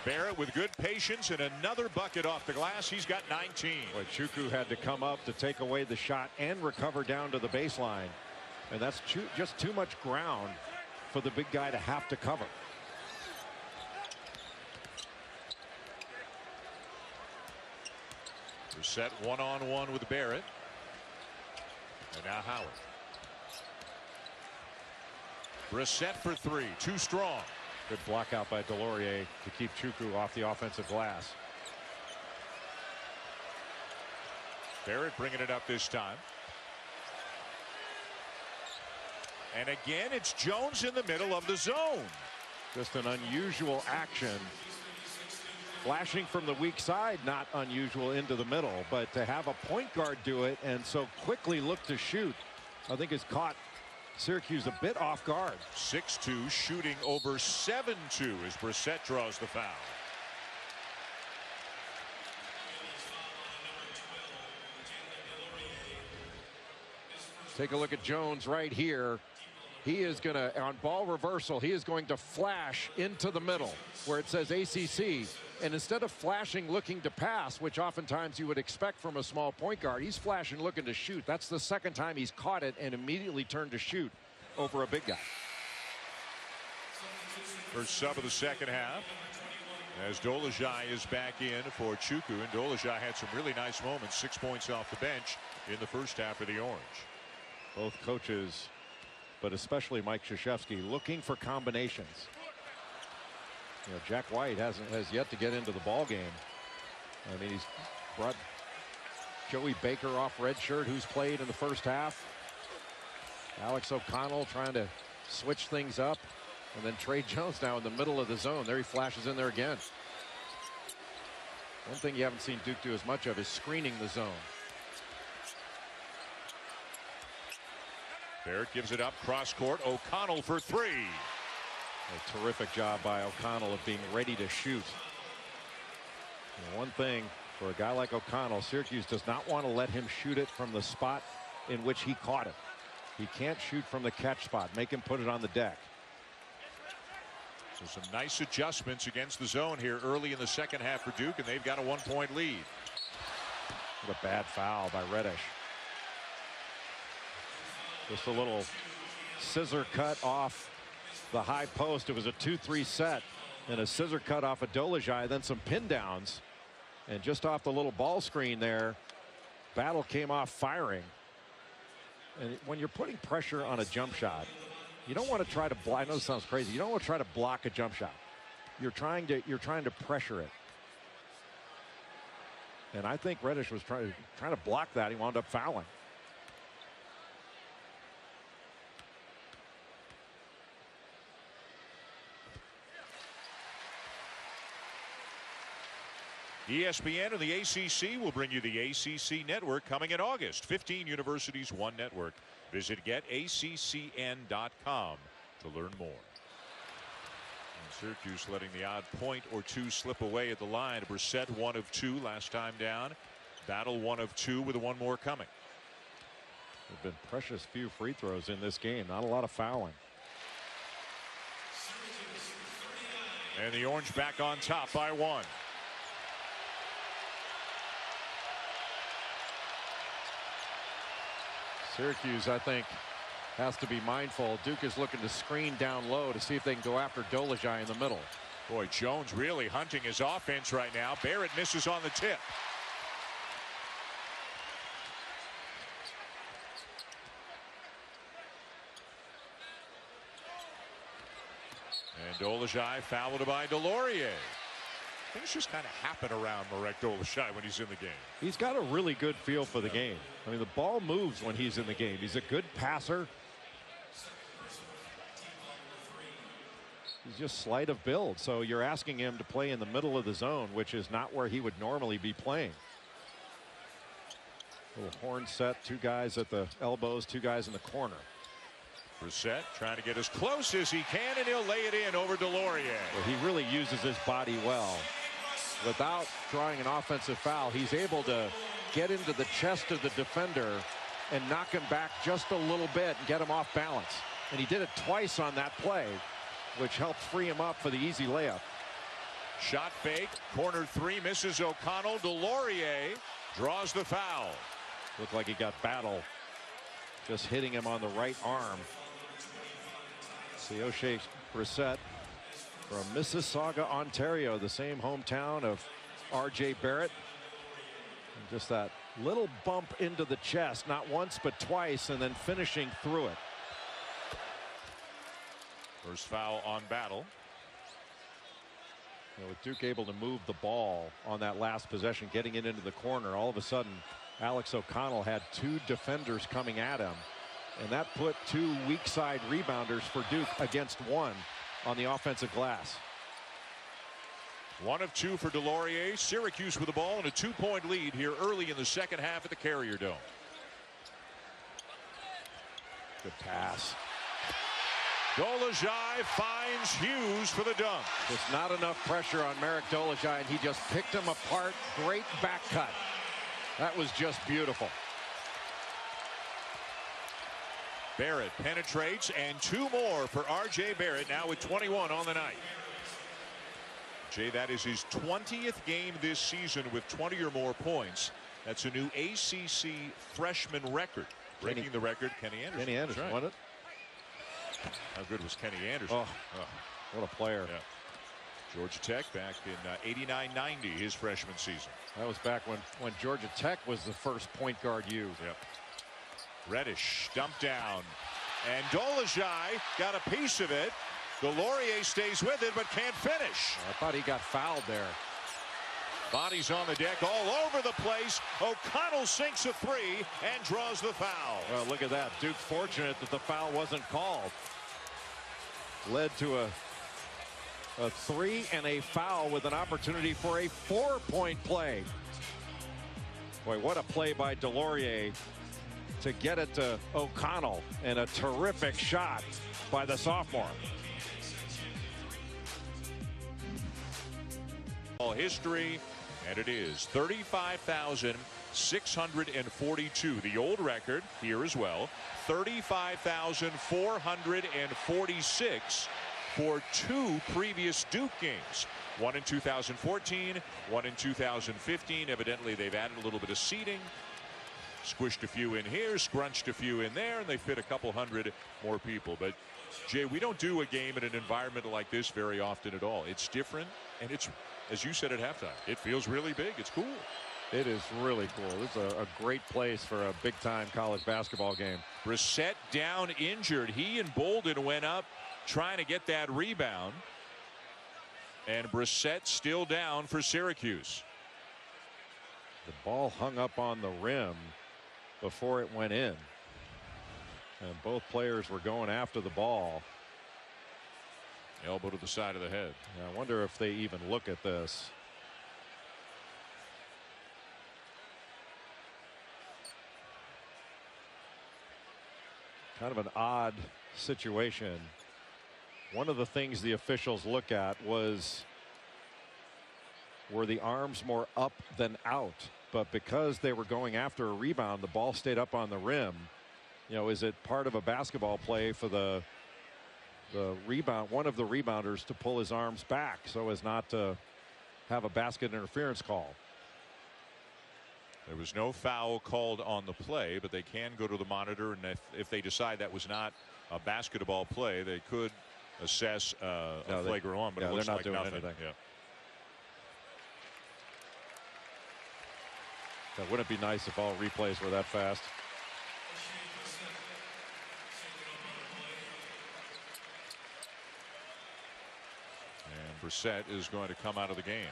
Speaker 1: Barrett with good patience and another bucket off the glass. He's got 19.
Speaker 2: Boy, Chuku had to come up to take away the shot and recover down to the baseline. And that's just too much ground for the big guy to have to cover.
Speaker 1: Brissett one-on-one with Barrett. And now Howard. Brissett for three. Too strong.
Speaker 2: Good block out by Delorier to keep Chuku off the offensive glass.
Speaker 1: Barrett bringing it up this time. And again, it's Jones in the middle of the zone.
Speaker 2: Just an unusual action. Flashing from the weak side, not unusual into the middle, but to have a point guard do it and so quickly look to shoot, I think has caught Syracuse a bit off guard.
Speaker 1: 6-2, shooting over 7-2 as Brissett draws the foul.
Speaker 2: Take a look at Jones right here. He is going to, on ball reversal, he is going to flash into the middle where it says ACC. And instead of flashing looking to pass, which oftentimes you would expect from a small point guard, he's flashing looking to shoot. That's the second time he's caught it and immediately turned to shoot over a big guy.
Speaker 1: First sub of the second half as Dolezaj is back in for Chuku. And Dolezaj had some really nice moments. 6 points off the bench in the first half of the Orange.
Speaker 2: Both coaches, but especially Mike Krzyzewski, looking for combinations. You know, Jack White has yet to get into the ball game. I mean, he's brought Joey Baker off red shirt, who's played in the first half. Alex O'Connell trying to switch things up, and then Trey Jones now in the middle of the zone. There he flashes in there again. One thing you haven't seen Duke do as much of is screening the zone.
Speaker 1: Barrett gives it up cross court. O'Connell for three.
Speaker 2: A terrific job by O'Connell of being ready to shoot. And one thing for a guy like O'Connell, Syracuse does not want to let him shoot it from the spot in which he caught it. He can't shoot from the catch spot. Make him put it on the deck.
Speaker 1: So some nice adjustments against the zone here early in the second half for Duke, and they've got a 1-point lead.
Speaker 2: What a bad foul by Reddish. Just a little scissor cut off the high post. It was a 2-3 set and a scissor cut off of Dolezaj, then some pin downs, and just off the little ball screen there, Battle came off firing. And when you're putting pressure on a jump shot, you don't want to try to block. I know this sounds crazy. You don't want to try to block a jump shot. You're trying to pressure it. And I think Reddish was trying to block that. He wound up fouling.
Speaker 1: ESPN and the ACC will bring you the ACC network coming in August. 15 universities, one network. Visit getaccn.com to learn more. And Syracuse letting the odd point or two slip away at the line. Brissett 1 of 2 last time down. Battle 1 of 2 with one more coming.
Speaker 2: There have been precious few free throws in this game. Not a lot of fouling.
Speaker 1: And the Orange back on top by 1.
Speaker 2: Syracuse, I think, has to be mindful. Duke is looking to screen down low to see if they can go after Dolezaj in the middle.
Speaker 1: Boy, Jones really hunting his offense right now. Barrett misses on the tip. And Dolezaj fouled by Delorier. Things just kind of happen around Marek Dolezaj when he's in the game.
Speaker 2: He's got a really good feel for the game. I mean, the ball moves when he's in the game. He's a good passer. He's just slight of build, so you're asking him to play in the middle of the zone, which is not where he would normally be playing. Little horn set, 2 guys at the elbows, 2 guys in the corner.
Speaker 1: Brissett trying to get as close as he can, and he'll lay it in over Delorier.
Speaker 2: Well, he really uses his body well. Without drawing an offensive foul, he's able to get into the chest of the defender and knock him back just a little bit and get him off balance. And he did it twice on that play, which helped free him up for the easy layup.
Speaker 1: Shot fake. Corner three misses O'Connell. Delorier draws the foul.
Speaker 2: Looked like he got battle. Just hitting him on the right arm. See O'Shea Brissett from Mississauga, Ontario, the same hometown of R.J. Barrett. And just that little bump into the chest, not once but twice, and then finishing through it.
Speaker 1: First foul on Battle.
Speaker 2: You know, with Duke able to move the ball on that last possession, getting it into the corner, all of a sudden Alex O'Connell had two defenders coming at him, and that put two weak side rebounders for Duke against one on the offensive glass.
Speaker 1: 1 of 2 for Delorier. Syracuse with the ball and a 2-point lead here early in the second half at the Carrier Dome.
Speaker 2: Good pass.
Speaker 1: Dolezaj finds Hughes for the dunk.
Speaker 2: Just not enough pressure on Marek Dolezaj, and he just picked him apart. Great back cut. That was just beautiful.
Speaker 1: Barrett penetrates, and 2 more for R.J. Barrett, now with 21 on the night. Jay, that is his 20th game this season with 20 or more points. That's a new ACC freshman record. Breaking the record, Kenny Anderson.
Speaker 2: Kenny Anderson,
Speaker 1: right.
Speaker 2: won it.
Speaker 1: How good was Kenny Anderson?
Speaker 2: What a player.
Speaker 1: Yeah. Georgia Tech back in 89-90, his freshman season.
Speaker 2: That was back when Georgia Tech was the first point guard used.
Speaker 1: Yep. Reddish dumped down, and Dolezaj got a piece of it. Delorier stays with it but can't finish.
Speaker 2: I thought he got fouled there.
Speaker 1: Bodies on the deck all over the place. O'Connell sinks a 3 and draws the foul.
Speaker 2: Well, look at that. Duke fortunate that the foul wasn't called. Led to a 3 and a foul with an opportunity for a 4-point play. Boy, what a play by Delorier to get it to O'Connell, and a terrific shot by the sophomore.
Speaker 1: All history, and it is 35,642. The old record here as well, 35,446 for 2 previous Duke games. One in 2014, one in 2015. Evidently, they've added a little bit of seating. Squished a few in here, scrunched a few in there, and they fit a couple hundred more people. But, Jay, we don't do a game in an environment like this very often at all. It's different, and it's, as you said at halftime, it feels really big. It's cool.
Speaker 2: It is really cool. This is a great place for a big-time college basketball game.
Speaker 1: Brissett down injured. He and Bolden went up trying to get that rebound. And Brissett still down for Syracuse.
Speaker 2: The ball hung up on the rim before it went in, and both players were going after the ball.
Speaker 1: Elbow to the side of the head.
Speaker 2: Yeah, I wonder if they even look at this. Kind of an odd situation. One of the things the officials look at was, were the arms more up than out? But because they were going after a rebound, the ball stayed up on the rim. You know, is it part of a basketball play for the rebound, one of the rebounders, to pull his arms back so as not to have a basket interference call?
Speaker 1: There was no foul called on the play, but they can go to the monitor, and if they decide that was not a basketball play, they could assess a flagrant one. But it looks
Speaker 2: they're not
Speaker 1: like
Speaker 2: doing
Speaker 1: nothing.
Speaker 2: anything.
Speaker 1: Yeah.
Speaker 2: That wouldn't be nice if all replays were that fast.
Speaker 1: And Brissett is going to come out of the game.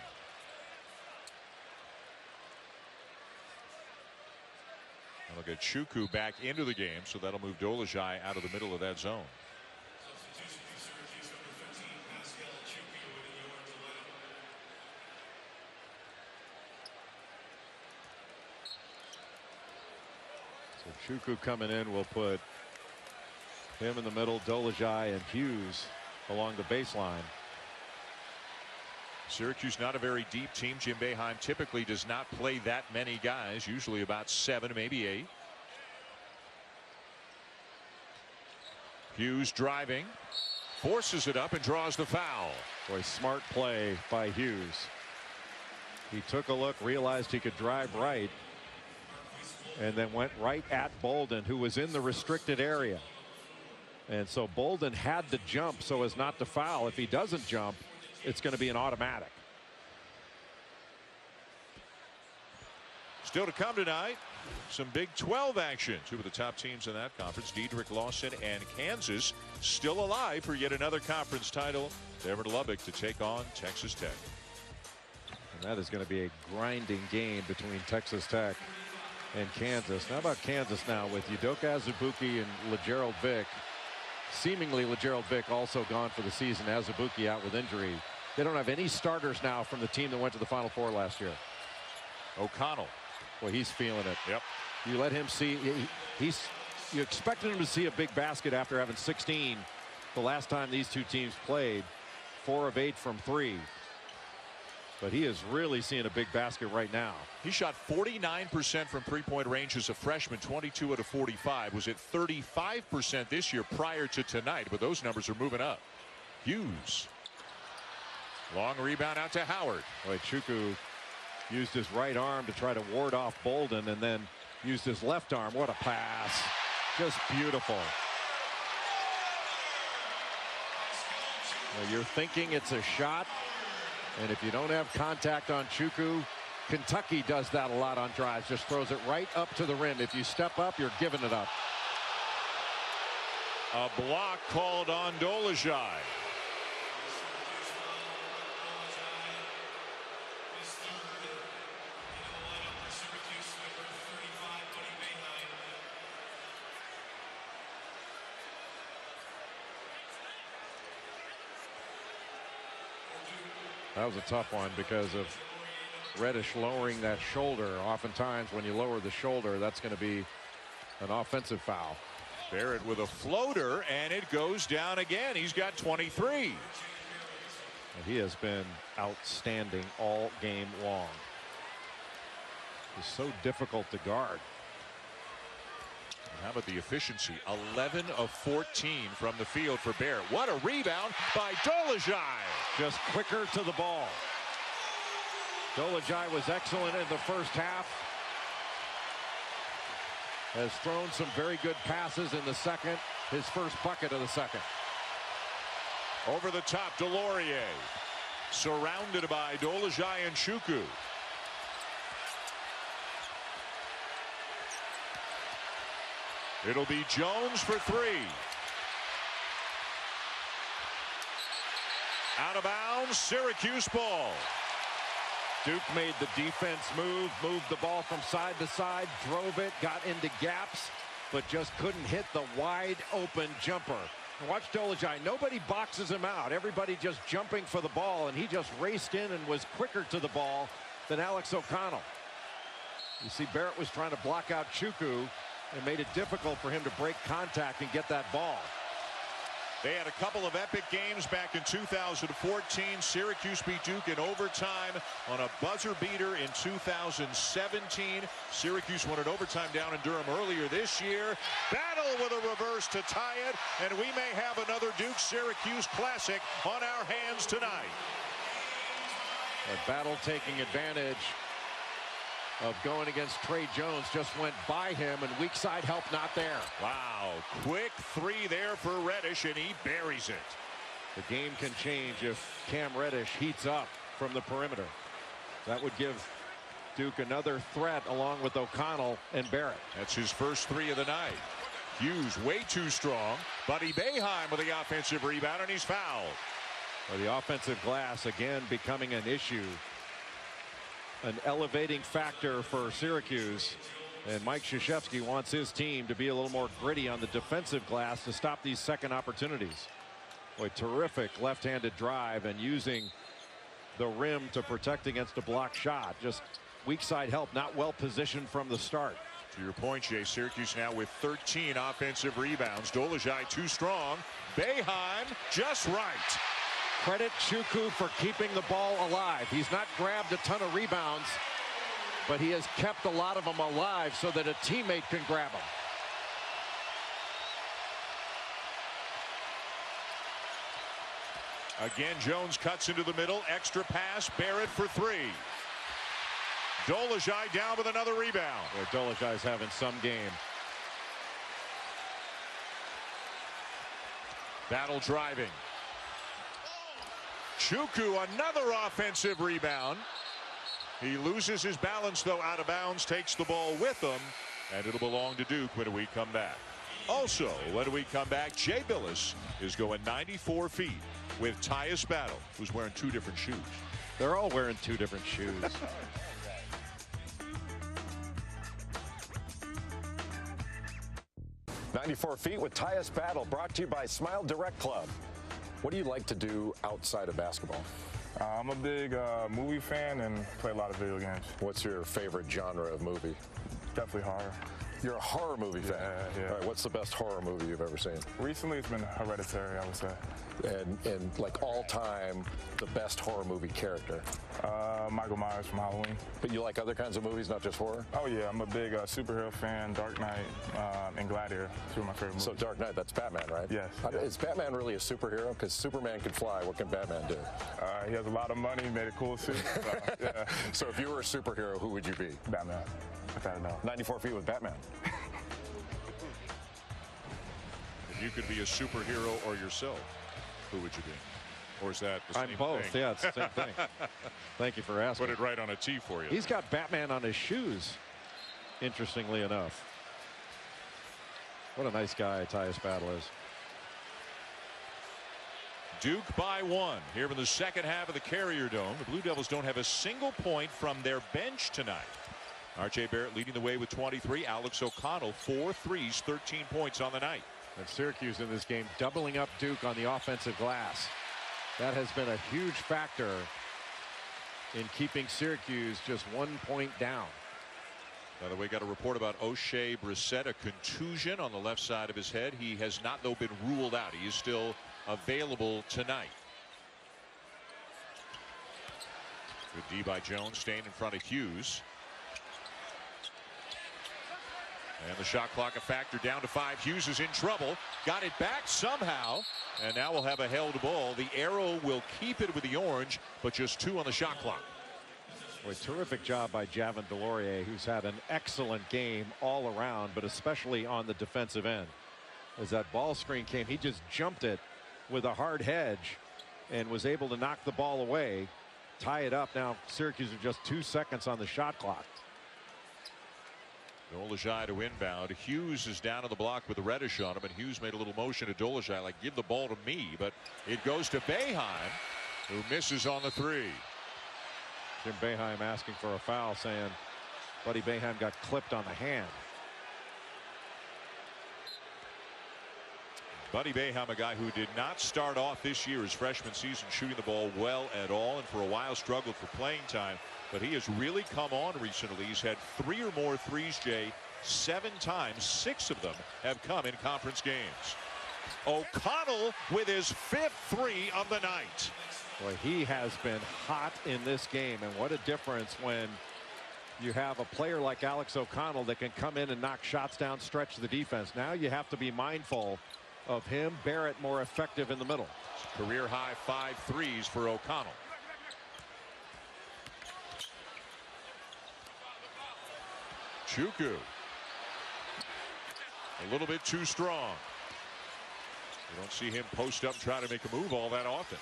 Speaker 1: That'll get Shuku back into the game, so that'll move Dolezaj out of the middle of that zone.
Speaker 2: So Shuku coming in will put him in the middle, Dolezaj and Hughes along the baseline.
Speaker 1: Syracuse not a very deep team. Jim Boeheim typically does not play that many guys, usually about 7, maybe 8. Hughes driving, forces it up and draws the foul.
Speaker 2: Boy, smart play by Hughes. He took a look, realized he could drive right, and then went right at Bolden, who was in the restricted area. And so Bolden had to jump so as not to foul. If he doesn't jump, it's going to be an automatic.
Speaker 1: Still to come tonight, some Big 12 action. Two of the top teams in that conference, Diedrich Lawson and Kansas, still alive for yet another conference title. They're in Lubbock to take on Texas Tech.
Speaker 2: And that is going to be a grinding game between Texas Tech and Kansas. How about Kansas now with Udoka Azubuike and LeGerald Vick? Seemingly LeGerald Vick also gone for the season. Azubuike out with injury. They don't have any starters now from the team that went to the Final Four last year.
Speaker 1: O'Connell.
Speaker 2: Well, he's feeling it.
Speaker 1: Yep.
Speaker 2: You let him see. You expected him to see a big basket after having 16 the last time these two teams played. 4 of 8 from 3. But he is really seeing a big basket right now.
Speaker 1: He shot 49% from three-point range as a freshman, 22 out of 45. Was at 35% this year prior to tonight, but those numbers are moving up. Hughes. Long rebound out to Howard.
Speaker 2: Boy, Chukwu used his right arm to try to ward off Bolden and then used his left arm. What a pass. Just beautiful. Well, you're thinking it's a shot, and if you don't have contact on Chukwu, Kentucky does that a lot on drives. Just throws it right up to the rim. If you step up, you're giving it up.
Speaker 1: A block called on Dolezaj.
Speaker 2: That was a tough one because of Reddish lowering that shoulder. Oftentimes when you lower the shoulder, that's going to be an offensive foul.
Speaker 1: Barrett with a floater, and it goes down again. He's got 23.
Speaker 2: And he has been outstanding all game long. He's so difficult to guard.
Speaker 1: How about the efficiency? 11 of 14 from the field for Barrett. What a rebound by Dolezaj.
Speaker 2: Just quicker to the ball. Dolezaj was excellent in the first half. Has thrown some very good passes in the second. His first bucket of the second.
Speaker 1: Over the top, Delorier. Surrounded by Dolezaj and Chukwu. It'll be Jones for 3. Out of bounds, Syracuse ball.
Speaker 2: Duke made the defense moved the ball from side to side, drove it, got into gaps, but just couldn't hit the wide open jumper. And watch Dolezaj. Nobody boxes him out. Everybody just jumping for the ball, and he just raced in and was quicker to the ball than Alex O'Connell. You see, Barrett was trying to block out Chukwu and made it difficult for him to break contact and get that ball.
Speaker 1: They had a couple of epic games back in 2014. Syracuse beat Duke in overtime on a buzzer beater in 2017. Syracuse won an overtime down in Durham earlier this year. Battle with a reverse to tie it, and we may have another Duke-Syracuse classic on our hands tonight.
Speaker 2: A battle taking advantage of going against Trey Jones, just went by him, and weak side help not there.
Speaker 1: Wow, quick 3 there for Reddish, and he buries it.
Speaker 2: The game can change if Cam Reddish heats up from the perimeter. That would give Duke another threat along with O'Connell and Barrett.
Speaker 1: That's his first 3 of the night. Hughes way too strong. Buddy Boeheim with the offensive rebound, and he's fouled.
Speaker 2: Well, the offensive glass again becoming an issue. An elevating factor for Syracuse, and Mike Krzyzewski wants his team to be a little more gritty on the defensive glass to stop these second opportunities. Boy, terrific left-handed drive and using the rim to protect against a block shot. Just weak side help, not well positioned from the start.
Speaker 1: To your point, Jay, Syracuse now with 13 offensive rebounds. Dolezaj too strong. Boeheim just right.
Speaker 2: Credit Chukwu for keeping the ball alive. He's not grabbed a ton of rebounds, but he has kept a lot of them alive so that a teammate can grab them.
Speaker 1: Again, Jones cuts into the middle. Extra pass. Barrett for three. Dolezaj down with another rebound.
Speaker 2: Dolezaj's having some game.
Speaker 1: Battle driving. Chuku, another offensive rebound. He loses his balance, though, out of bounds, takes the ball with him, and it'll belong to Duke when we come back. Also, when we come back, Jay Billis is going 94 feet with Tyus Battle, who's wearing two different shoes.
Speaker 2: They're all wearing two different shoes.
Speaker 4: 94 feet with Tyus Battle, brought to you by Smile Direct Club. What do you like to do outside of basketball?
Speaker 5: I'm a big movie fan and play a lot of video games.
Speaker 4: What's your favorite genre of movie?
Speaker 5: Definitely horror.
Speaker 4: You're a horror movie fan?
Speaker 5: Yeah.
Speaker 4: All right, what's the best horror movie you've ever seen?
Speaker 5: Recently, it's been Hereditary, I would say.
Speaker 4: And like all time, the best horror movie character?
Speaker 5: Michael Myers from Halloween.
Speaker 4: But you like other kinds of movies, not just horror?
Speaker 5: Oh yeah, I'm a big superhero fan. Dark Knight and Gladiator, two of my favorite movies.
Speaker 4: So Dark Knight, that's Batman, right?
Speaker 5: Yes.
Speaker 4: Is Batman really a superhero? Because Superman can fly. What can Batman do?
Speaker 5: He has a lot of money, made a cool suit. So, yeah.
Speaker 4: So if you were a superhero, who would you be?
Speaker 5: Batman. Without a doubt.
Speaker 4: 94 feet with Batman.
Speaker 1: If you could be a superhero or yourself, who would you be? Or is that the same
Speaker 2: I'm both.
Speaker 1: thing?
Speaker 2: Yeah, it's the same thing. Thank you for asking.
Speaker 1: Put it right on a tee for you.
Speaker 2: He's got Batman on his shoes, interestingly enough. What a nice guy Tyus Battle is.
Speaker 1: Duke by one here in the second half of the Carrier Dome. The Blue Devils don't have a single point from their bench tonight. R.J. Barrett leading the way with 23. Alex O'Connell 4 threes, 13 points on the night.
Speaker 2: And Syracuse in this game doubling up Duke on the offensive glass. That has been a huge factor in keeping Syracuse just 1 point down.
Speaker 1: By the way, got a report about O'Shea Brissett, a contusion on the left side of his head. He has not, though, been ruled out. He is still available tonight. Good D by Jones, staying in front of Hughes. And the shot clock a factor, down to 5. Hughes is in trouble. Got it back somehow. And now we'll have a held ball. The arrow will keep it with the orange, but just 2 on the shot clock.
Speaker 2: Boy, terrific job by Javin DeLaurier, who's had an excellent game all around, but especially on the defensive end. As that ball screen came, he just jumped it with a hard hedge and was able to knock the ball away, tie it up. Now Syracuse are just 2 seconds on the shot clock.
Speaker 1: Dolezaj to inbound. Hughes is down on the block with the reddish on him, and Hughes made a little motion to Dolezaj like, give the ball to me, but it goes to Boeheim, who misses on the 3.
Speaker 2: Jim Boeheim asking for a foul, saying Buddy Boeheim got clipped on the hand.
Speaker 1: Buddy Boeheim, a guy who did not start off this year his freshman season shooting the ball well at all, and for a while struggled for playing time. But he has really come on recently. He's had 3 or more threes, Jay, 7 times. 6 of them have come in conference games. O'Connell with his 5th 3 of the night.
Speaker 2: Boy, he has been hot in this game, and what a difference when you have a player like Alex O'Connell that can come in and knock shots down, stretch the defense. Now you have to be mindful of him. Barrett more effective in the middle.
Speaker 1: Career high 5 threes for O'Connell. Chuku a little bit too strong. You don't see him post up trying to make a move all that often.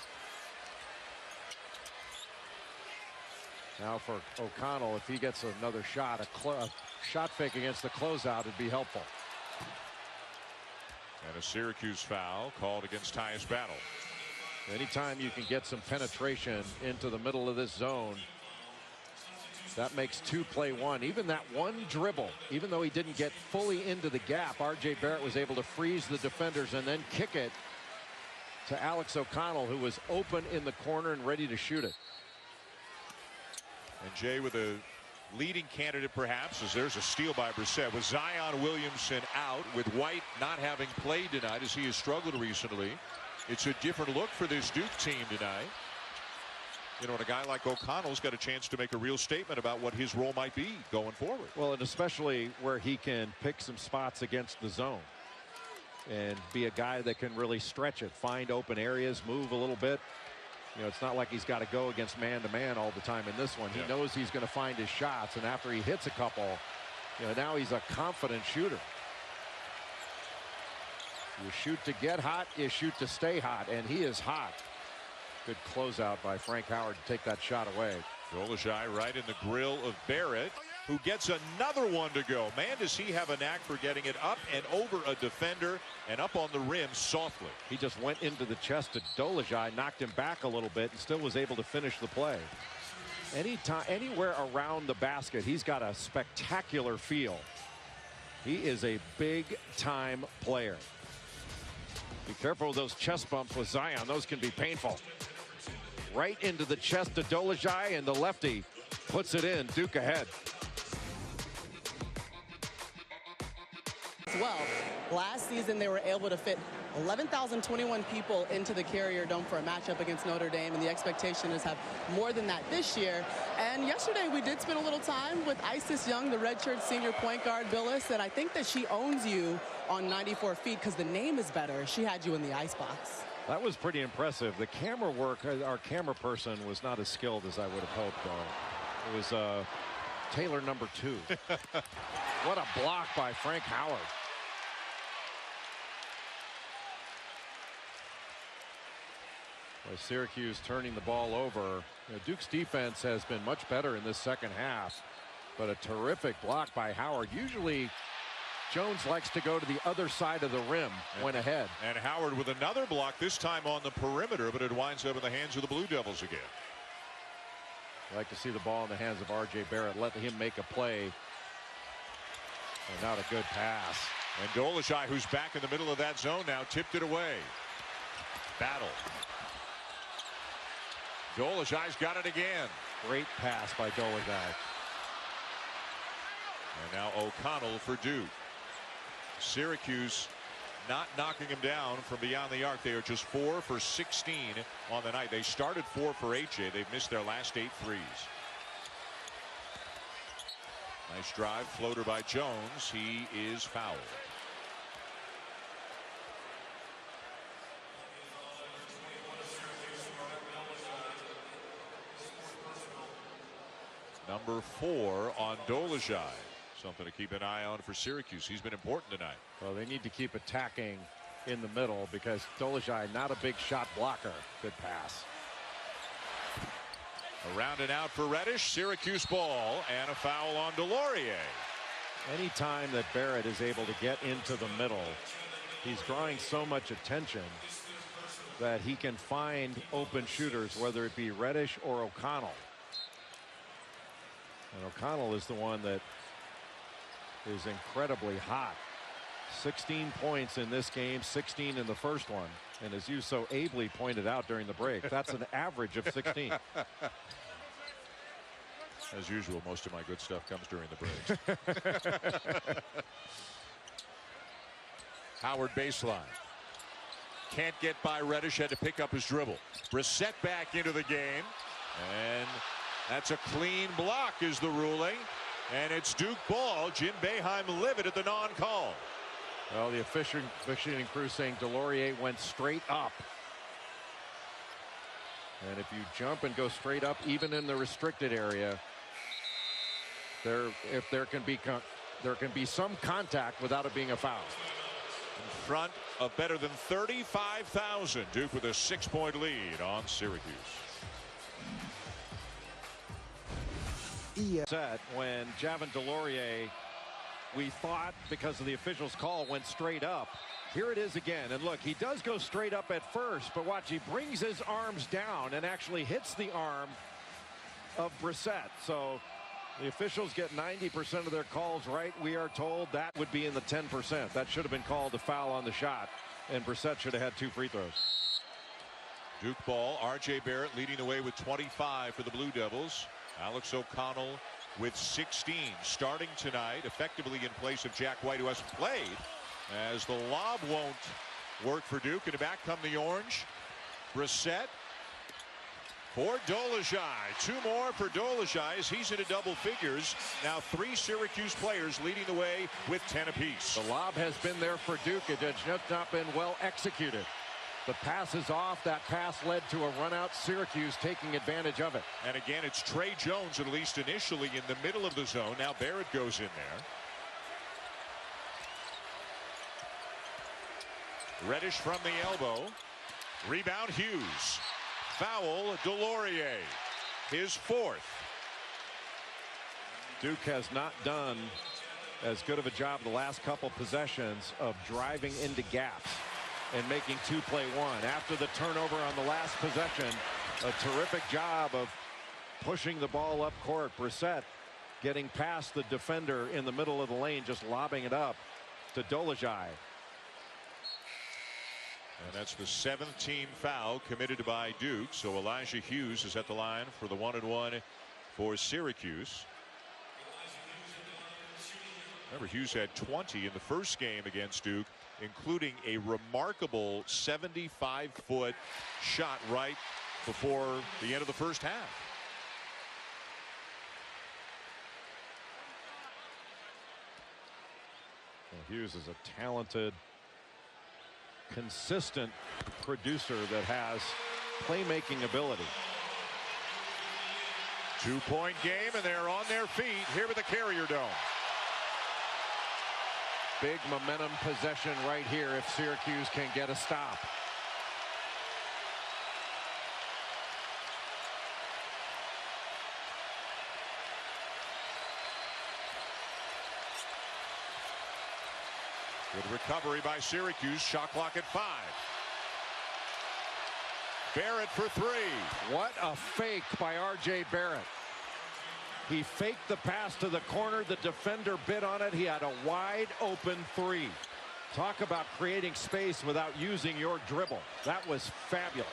Speaker 2: Now for O'Connell, if he gets another shot, a shot fake against the closeout would be helpful.
Speaker 1: And a Syracuse foul called against Tyus Battle.
Speaker 2: Anytime you can get some penetration into the middle of this zone, that makes 2 play 1. Even that one dribble, even though he didn't get fully into the gap, R.J. Barrett was able to freeze the defenders and then kick it to Alex O'Connell, who was open in the corner and ready to shoot it.
Speaker 1: And Jay with a leading candidate perhaps, as there's a steal by Brissett with Zion Williamson out, with White not having played tonight as he has struggled recently. It's a different look for this Duke team tonight. You know, and a guy like O'Connell's got a chance to make a real statement about what his role might be going forward.
Speaker 2: Well, and especially where he can pick some spots against the zone. and be a guy that can really stretch it, find open areas, move a little bit. You know, it's not like he's got to go against man-to-man all the time in this one. He knows he's going to find his shots, and after he hits a couple, you know, now he's a confident shooter. You shoot to get hot, you shoot to stay hot, and he is hot. Good closeout by Frank Howard to take that shot away.
Speaker 1: Dolezaj right in the grill of Barrett, who gets another one to go. Man, does he have a knack for getting it up and over a defender and up on the rim softly.
Speaker 2: He just went into the chest of Dolezaj, knocked him back a little bit, and still was able to finish the play. Anytime, anywhere around the basket, he's got a spectacular feel. He is a big-time player. Be careful with those chest bumps with Zion. Those can be painful. Right into the chest of Dolezaj, and the lefty puts it in. Duke ahead.
Speaker 3: Well, last season they were able to fit 11,021 people into the Carrier Dome for a matchup against Notre Dame, and the expectation is have more than that this year. And yesterday we did spend a little time with Isis Young, the redshirt senior point guard, Billis, and I think that she owns you on 94 feet because the name is better. She had you in the ice-box.
Speaker 2: That was pretty impressive. The camera work, our camera person was not as skilled as I would have hoped, though. It was Taylor number 2. What a block by Frank Howard. By Syracuse turning the ball over. You know, Duke's defense has been much better in this second half, but a terrific block by Howard. Usually Jones likes to go to the other side of the rim when ahead.
Speaker 1: And Howard with another block, this time on the perimeter, but it winds up in the hands of the Blue Devils again.
Speaker 2: I like to see the ball in the hands of RJ Barrett. Let him make a play. And not a good pass.
Speaker 1: And Dolezaj, who's back in the middle of that zone now, tipped it away. Battle. Dolezaj's got it again.
Speaker 2: Great pass by Dolezaj.
Speaker 1: And now O'Connell for Duke. Syracuse not knocking him down from beyond the arc. They are just 4 for 16 on the night. They started 4 for AJ. They've missed their last 8 threes. Nice drive, floater by Jones. He is fouled. Number 4 on Dolezaj. Something to keep an eye on for Syracuse. He's been important tonight.
Speaker 2: Well, they need to keep attacking in the middle because Dolezaj not a big shot blocker. Good pass.
Speaker 1: Around and out for Reddish. Syracuse ball and a foul on Delorier.
Speaker 2: Anytime that Barrett is able to get into the middle, he's drawing so much attention that he can find open shooters, whether it be Reddish or O'Connell. And O'Connell is the one that is incredibly hot. 16 points in this game, 16 in the first one. And as you so ably pointed out during the break, that's an average of 16.
Speaker 1: As usual, most of my good stuff comes during the breaks. Howard baseline. Can't get by Reddish, had to pick up his dribble. Brissett back into the game. And that's a clean block is the ruling. And it's Duke ball. Jim Boeheim livid at the non-call.
Speaker 2: Well, the officiating crew saying Delorier went straight up. And if you jump and go straight up, even in the restricted area, there can be some contact without it being a foul.
Speaker 1: In front of better than 35,000. Duke with a 6-point lead on Syracuse.
Speaker 2: Set when Javin Delorier, we thought because of the official's call, went straight up. Here it is again, and look, he does go straight up at first, but watch, he brings his arms down and actually hits the arm of Brissett. So the officials get 90% of their calls right. We are told that would be in the 10%. That should have been called a foul on the shot, and Brissett should have had 2 free throws.
Speaker 1: Duke ball. RJ Barrett leading the way with 25 for the Blue Devils. Alex O'Connell with 16 starting tonight, effectively in place of Jack White, who hasn't played, as the lob won't work for Duke. And back come the Orange. Brissett for Dolezaj. 2 more for Dolezaj as he's into double figures. Now 3 Syracuse players leading the way with 10 apiece.
Speaker 2: The lob has been there for Duke. It has just not been well executed. The pass is off. That pass led to a run out. Syracuse taking advantage of it.
Speaker 1: And again, it's Trey Jones, at least initially, in the middle of the zone. Now Barrett goes in there. Reddish from the elbow. Rebound Hughes. Foul Delorier. His 4th.
Speaker 2: Duke has not done as good of a job the last couple possessions of driving into gaps and making 2-play 1. After the turnover on the last possession, a terrific job of pushing the ball up court. Brissett getting past the defender in the middle of the lane, just lobbing it up to Dolezaj.
Speaker 1: And that's the 7th team foul committed by Duke. So Elijah Hughes is at the line for the 1-and-1 for Syracuse. Remember, Hughes had 20 in the first game against Duke, including a remarkable 75-foot shot right before the end of the first half.
Speaker 2: Well, Hughes is a talented, consistent producer that has playmaking ability.
Speaker 1: 2-point game, and they're on their feet here with the Carrier Dome.
Speaker 2: Big momentum possession right here if Syracuse can get a stop.
Speaker 1: Good recovery by Syracuse. Shot clock at 5. Barrett for 3.
Speaker 2: What a fake by R.J. Barrett. He faked the pass to the corner. The defender bit on it. He had a wide open 3. Talk about creating space without using your dribble. That was fabulous.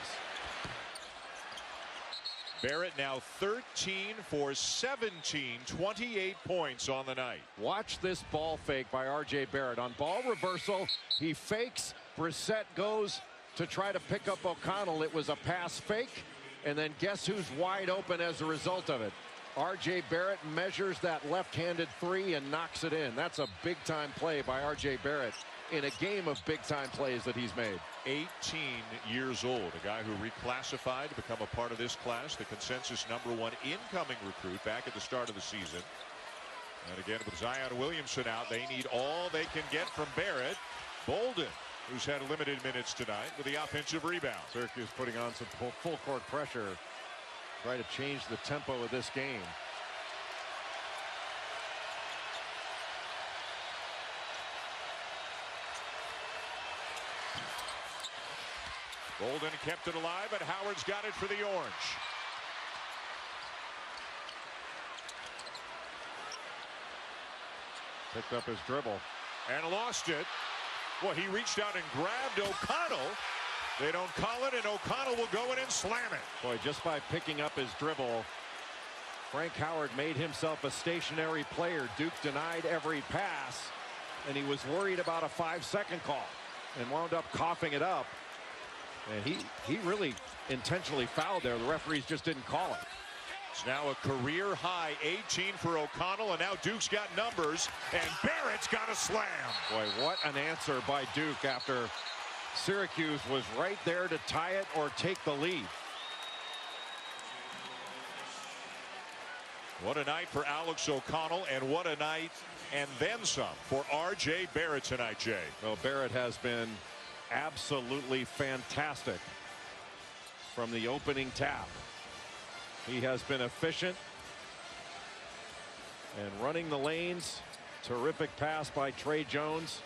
Speaker 1: Barrett now 13 for 17, 28 points on the night.
Speaker 2: Watch this ball fake by R.J. Barrett. On ball reversal, he fakes. Brissett goes to try to pick up O'Connell. It was a pass fake, and then guess who's wide open as a result of it? R.J. Barrett measures that left-handed 3 and knocks it in. That's a big-time play by R.J. Barrett in a game of big-time plays that he's made.
Speaker 1: 18 years old, a guy who reclassified to become a part of this class, the consensus #1 incoming recruit back at the start of the season. And again, with Zion Williamson out, they need all they can get from Barrett. Bolden, who's had limited minutes tonight, with the offensive rebound.
Speaker 2: Syracuse putting on some full-court pressure, try to change the tempo of this game.
Speaker 1: Bolden kept it alive, but Howard's got it for the Orange.
Speaker 2: Picked up his dribble.
Speaker 1: And lost it. Well, he reached out and grabbed O'Connell. They don't call it, and O'Connell will go in and slam it.
Speaker 2: Boy, just by picking up his dribble, Frank Howard made himself a stationary player. Duke denied every pass, and he was worried about a 5-second call and wound up coughing it up. And he really intentionally fouled there. The referees just didn't call it.
Speaker 1: It's now a career high 18 for O'Connell, and now Duke's got numbers, and Barrett's got a slam.
Speaker 2: Boy, what an answer by Duke after Syracuse was right there to tie it or take the lead.
Speaker 1: What a night for Alex O'Connell, and what a night and then some for R.J. Barrett tonight, Jay.
Speaker 2: Well, Barrett has been absolutely fantastic from the opening tap. He has been efficient and running the lanes. Terrific pass by Trey Jones.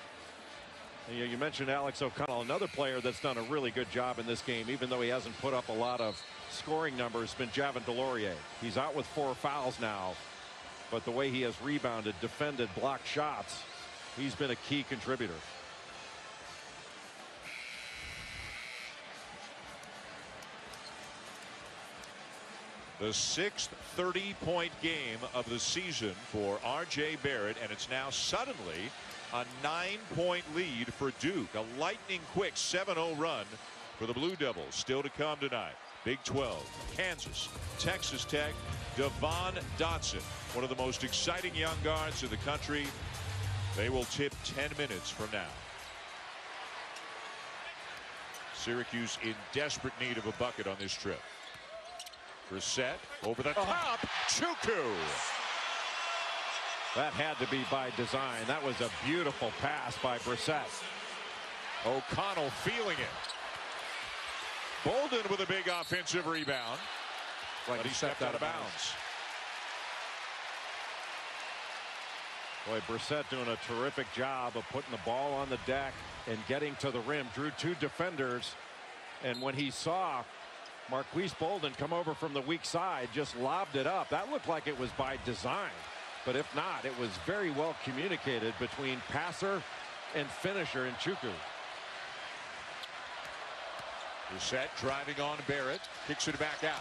Speaker 2: And you mentioned Alex O'Connell, another player that's done a really good job in this game, even though he hasn't put up a lot of scoring numbers, been Javin Delorier. He's out with 4 fouls now, but the way he has rebounded, defended, blocked shots, he's been a key contributor.
Speaker 1: The 6th 30-point game of the season for R.J. Barrett, and it's now suddenly a 9-point lead for Duke. A lightning quick 7-0 run for the Blue Devils. Still to come tonight. Big 12, Kansas, Texas Tech, Devon Dotson, one of the most exciting young guards in the country. They will tip 10 minutes from now. Syracuse in desperate need of a bucket on this trip. Brissett over the top. Chuku.
Speaker 2: That had to be by design. That was a beautiful pass by Brissett.
Speaker 1: O'Connell feeling it. Bolden with a big offensive rebound. But he stepped out of bounds.
Speaker 2: Boy, Brissett doing a terrific job of putting the ball on the deck and getting to the rim. Drew two defenders. And when he saw Marquise Bolden come over from the weak side, just lobbed it up. That looked like it was by design. But if not, it was very well communicated between passer and finisher in Chuku.
Speaker 1: Brissett driving on Barrett. Kicks it back out.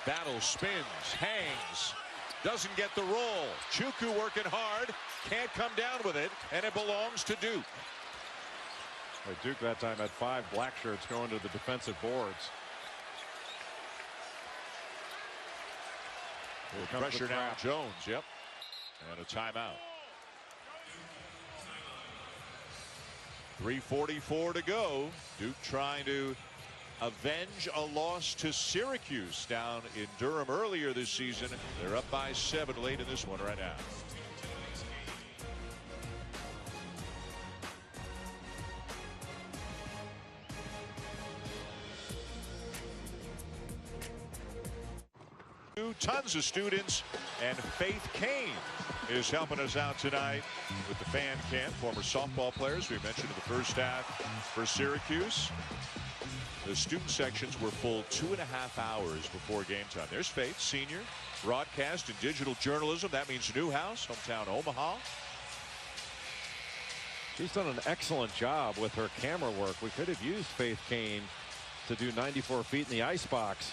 Speaker 1: Battle, spins, hangs. Doesn't get the roll. Chuku working hard. Can't come down with it. And it belongs to Duke.
Speaker 2: Duke that time had 5 black shirts going to the defensive boards.
Speaker 1: Pressure now, Jones. Yep. And a timeout. 3:44 to go. Duke trying to avenge a loss to Syracuse down in Durham earlier this season. They're up by 7 late in this one right now. Tons of students, and Faith Kane is helping us out tonight with the fan camp. Former softball players we mentioned in the first half for Syracuse. The student sections were full 2.5 hours before game time. There's Faith, senior, broadcast and digital journalism. That means Newhouse, hometown Omaha.
Speaker 2: She's done an excellent job with her camera work. We could have used Faith Kane to do 94 feet in the icebox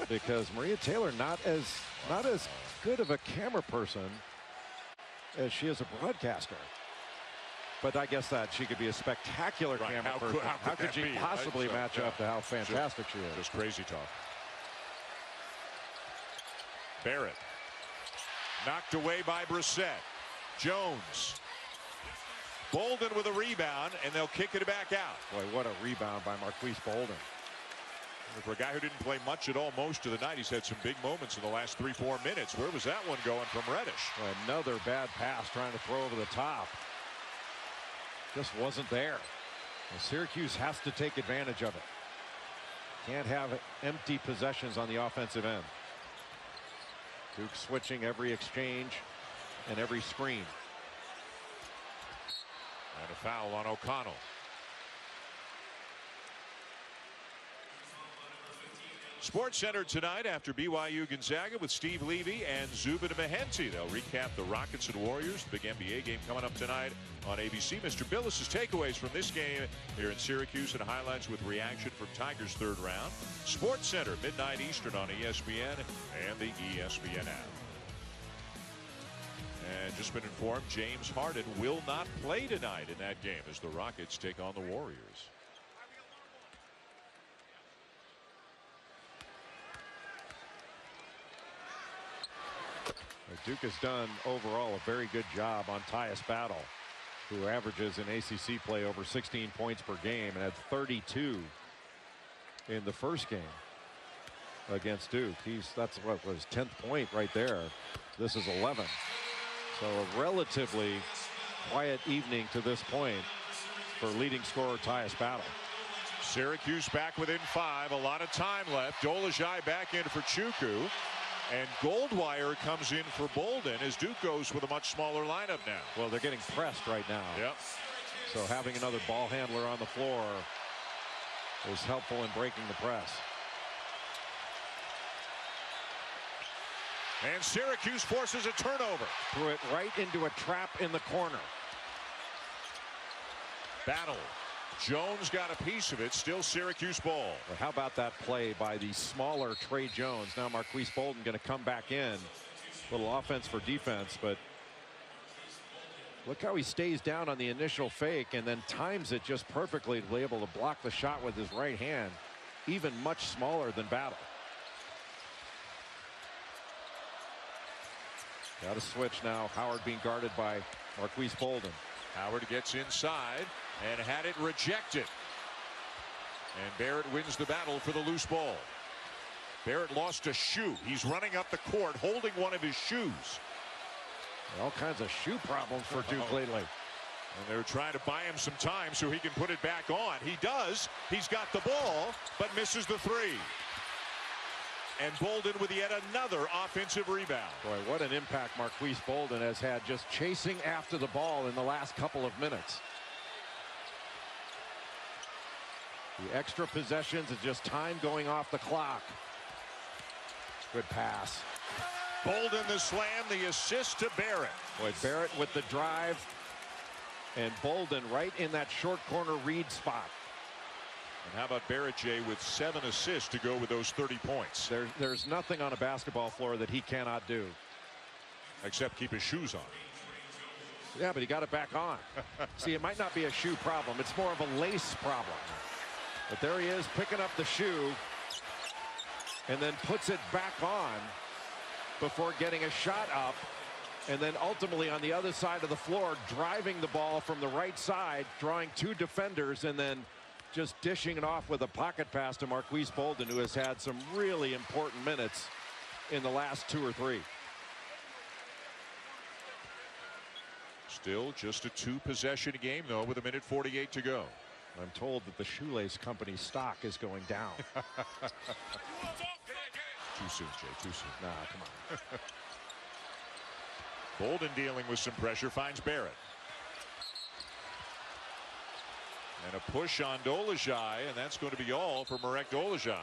Speaker 2: because Maria Taylor not as good of a camera person as she is a broadcaster. But I guess that she could be a spectacular camera person. How could she possibly match up to how fantastic she is?
Speaker 1: Just crazy talk. Barrett knocked away by Brissett. Jones. Bolden with a rebound, and they'll kick it back out.
Speaker 2: Boy, what a rebound by Marquise Bolden.
Speaker 1: For a guy who didn't play much at all most of the night, he's had some big moments in the last 3-4 minutes. Where was that one going from Reddish?
Speaker 2: Well, another bad pass trying to throw over the top. Just wasn't there. Well, Syracuse has to take advantage of it. Can't have empty possessions on the offensive end. Duke switching every exchange and every screen.
Speaker 1: And a foul on O'Connell. Sports Center tonight after BYU Gonzaga with Steve Levy and Zubin Mehenti. They'll recap the Rockets and Warriors. The big NBA game coming up tonight on ABC. Mr. Billis' takeaways from this game here in Syracuse and highlights with reaction from Tigers' third round. Sports Center, midnight Eastern on ESPN and the ESPN app. And just been informed James Harden will not play tonight in that game as the Rockets take on the Warriors.
Speaker 2: Duke has done overall a very good job on Tyus Battle, who averages in ACC play over 16 points per game and had 32 in the first game against Duke. That's what was 10th point right there. This is 11. So a relatively quiet evening to this point for leading scorer Tyus Battle.
Speaker 1: Syracuse back within 5. A lot of time left. Dolezaj back in for Chuku. And Goldwire comes in for Bolden as Duke goes with a much smaller lineup now.
Speaker 2: Well, they're getting pressed right now.
Speaker 1: Yep.
Speaker 2: So having another ball handler on the floor is helpful in breaking the press.
Speaker 1: And Syracuse forces a turnover.
Speaker 2: Threw it right into a trap in the corner.
Speaker 1: Battle. Jones got a piece of it. Still Syracuse ball.
Speaker 2: Well, how about that play by the smaller Trey Jones? Now Marquise Bolden going to come back in. Little offense for defense, but look how he stays down on the initial fake and then times it just perfectly to be able to block the shot with his right hand. even much smaller than Battle. Got a switch now. Howard being guarded by Marquise Bolden.
Speaker 1: Howard gets inside and had it rejected. And Barrett wins the battle for the loose ball. Barrett lost a shoe. He's running up the court holding one of his shoes.
Speaker 2: All kinds of shoe problems for Duke lately.
Speaker 1: And they're trying to buy him some time so he can put it back on. He does. He's got the ball, but misses the three. And Bolden with yet another offensive rebound.
Speaker 2: Boy, what an impact Marquise Bolden has had just chasing after the ball in the last couple of minutes. The extra possessions is just time going off the clock. Good pass.
Speaker 1: Bolden the slam, the assist to Barrett.
Speaker 2: Boy, Barrett with the drive. And Bolden right in that short corner read spot.
Speaker 1: And how about Barrett, Jay, with 7 assists to go with those 30 points?
Speaker 2: There's nothing on a basketball floor that he cannot do.
Speaker 1: Except keep his shoes on.
Speaker 2: Yeah, but he got it back on. See, it might not be a shoe problem. It's more of a lace problem. But there he is picking up the shoe and then puts it back on before getting a shot up. And then ultimately on the other side of the floor, driving the ball from the right side, drawing 2 defenders, and then just dishing it off with a pocket pass to Marquise Bolden, who has had some really important minutes in the last 2 or 3.
Speaker 1: Still just a 2-possession game, though, with 1:48 to go.
Speaker 2: I'm told that the shoelace company's stock is going down.
Speaker 1: Too soon, Jay, too soon.
Speaker 2: Nah, come on.
Speaker 1: Bolden dealing with some pressure, finds Barrett. And a push on Dolezaj, and that's going to be all for Marek Dolezaj.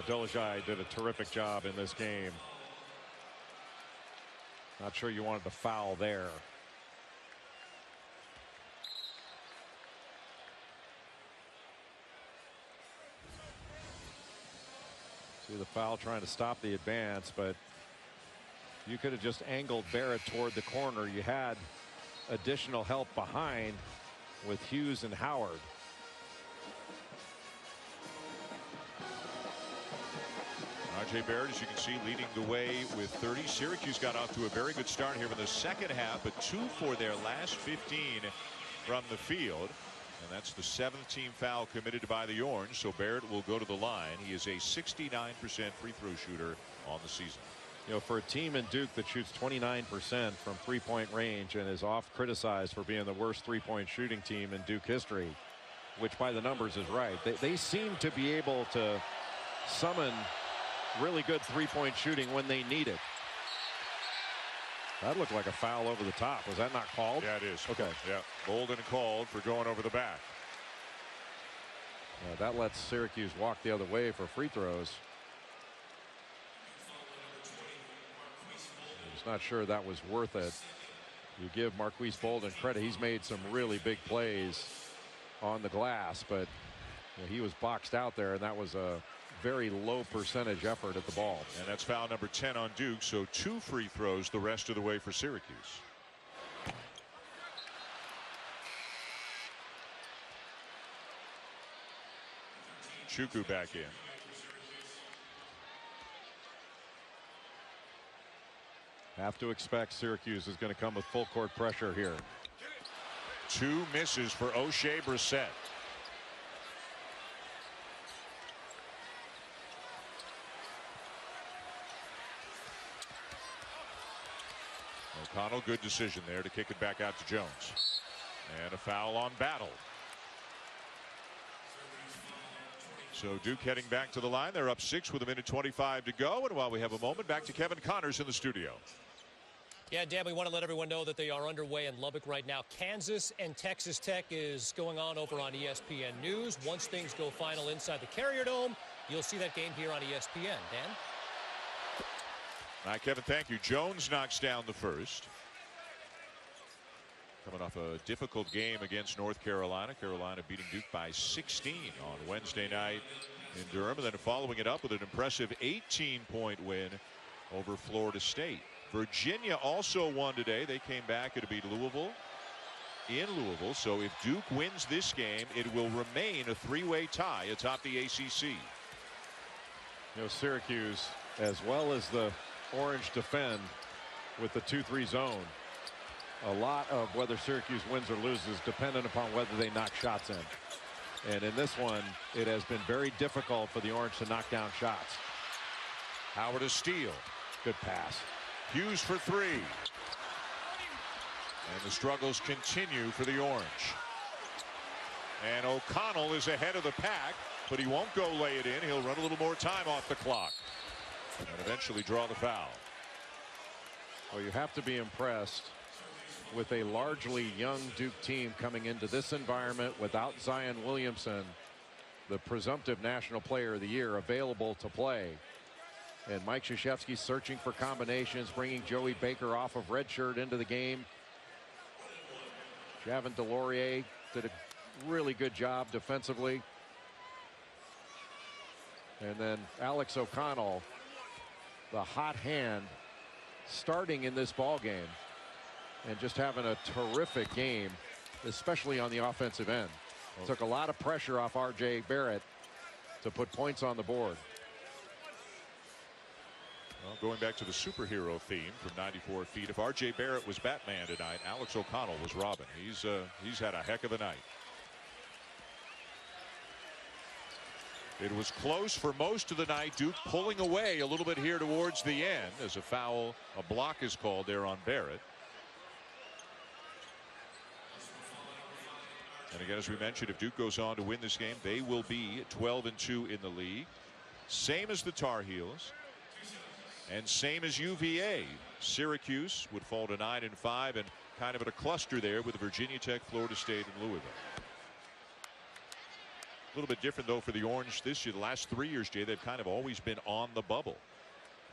Speaker 2: Dolezaj did a terrific job in this game. Not sure you wanted to foul there. See the foul trying to stop the advance, but you could have just angled Barrett toward the corner. You had additional help behind with Hughes and Howard.
Speaker 1: R.J. Barrett, as you can see, leading the way with 30. Syracuse got off to a very good start here in the second half, but 2 for their last 15 from the field. And that's the 7th team foul committed by the Orange. So Barrett will go to the line. He is a 69% free throw shooter on the season.
Speaker 2: You know, for a team in Duke that shoots 29% from 3-point range and is oft criticized for being the worst 3-point shooting team in Duke history, which by the numbers is right, they seem to be able to summon really good 3-point shooting when they need it. That looked like a foul over the top. Was that not called?
Speaker 1: Yeah, it is.
Speaker 2: Okay.
Speaker 1: Yeah. Bolden called for going over the back.
Speaker 2: That lets Syracuse walk the other way for free throws. I'm just not sure that was worth it. You give Marquise Bolden credit. He's made some really big plays on the glass, but he was boxed out there, and that was a very low percentage effort at the ball.
Speaker 1: And that's foul number 10 on Duke, so 2 free throws the rest of the way for Syracuse. Chuku back in.
Speaker 2: Have to expect Syracuse is going to come with full court pressure here.
Speaker 1: 2 misses for O'Shea Brissett. O'Connell, good decision there to kick it back out to Jones. And a foul on Battle. So Duke heading back to the line. They're up 6 with 1:25 to go. And while we have a moment, back to Kevin Connors in the studio.
Speaker 6: Yeah, Dan, we want to let everyone know that they are underway in Lubbock right now. Kansas and Texas Tech is going on over on ESPN News. Once things go final inside the Carrier Dome, you'll see that game here on ESPN. Dan?
Speaker 1: All right, Kevin, thank you. Jones knocks down the first. Coming off a difficult game against North Carolina. Carolina beating Duke by 16 on Wednesday night in Durham. And then following it up with an impressive 18-point win over Florida State. Virginia also won today. They came back to beat Louisville in Louisville. So if Duke wins this game, it will remain a three-way tie atop the ACC.
Speaker 2: You know, Syracuse, as well as the Orange defend with the 2-3 zone, a lot of whether Syracuse wins or loses dependent upon whether they knock shots in. And in this one, it has been very difficult for the Orange to knock down shots.
Speaker 1: Howard a steal.
Speaker 2: Good pass.
Speaker 1: Hughes for three. And the struggles continue for the Orange. And O'Connell is ahead of the pack, but he won't go lay it in. He'll run a little more time off the clock and eventually draw the foul.
Speaker 2: Well, you have to be impressed with a largely young Duke team coming into this environment without Zion Williamson, the presumptive National Player of the Year, available to play. And Mike Krzyzewski searching for combinations, bringing Joey Baker off of redshirt into the game. Javin DeLaurier did a really good job defensively. And then Alex O'Connell, the hot hand, starting in this ball game and just having a terrific game, especially on the offensive end. Took a lot of pressure off R.J. Barrett to put points on the board.
Speaker 1: Well, going back to the superhero theme from 94 feet, if R.J. Barrett was Batman tonight, Alex O'Connell was Robin. He's had a heck of a night. It was close for most of the night. Duke pulling away a little bit here towards the end as a foul, a block is called there on Barrett. And again, as we mentioned, if Duke goes on to win this game, they will be 12-2 in the league. Same as the Tar Heels. And same as UVA. Syracuse would fall to 9-5 and kind of at a cluster there with Virginia Tech, Florida State, and Louisville. A little bit different though for the Orange this year. The last 3 years, Jay, they've kind of always been on the bubble.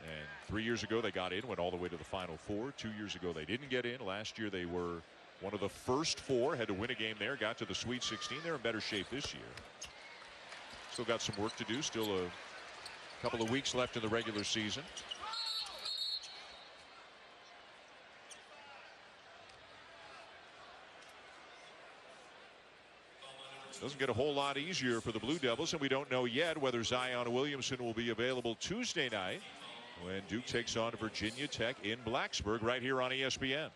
Speaker 1: And 3 years ago they got in, went all the way to the Final Four. 2 years ago they didn't get in. Last year they were one of the first four, had to win a game there, got to the Sweet 16. They're in better shape this year. Still got some work to do. Still a couple of weeks left in the regular season. Doesn't get a whole lot easier for the Blue Devils, and we don't know yet whether Zion Williamson will be available Tuesday night when Duke takes on Virginia Tech in Blacksburg right here on ESPN.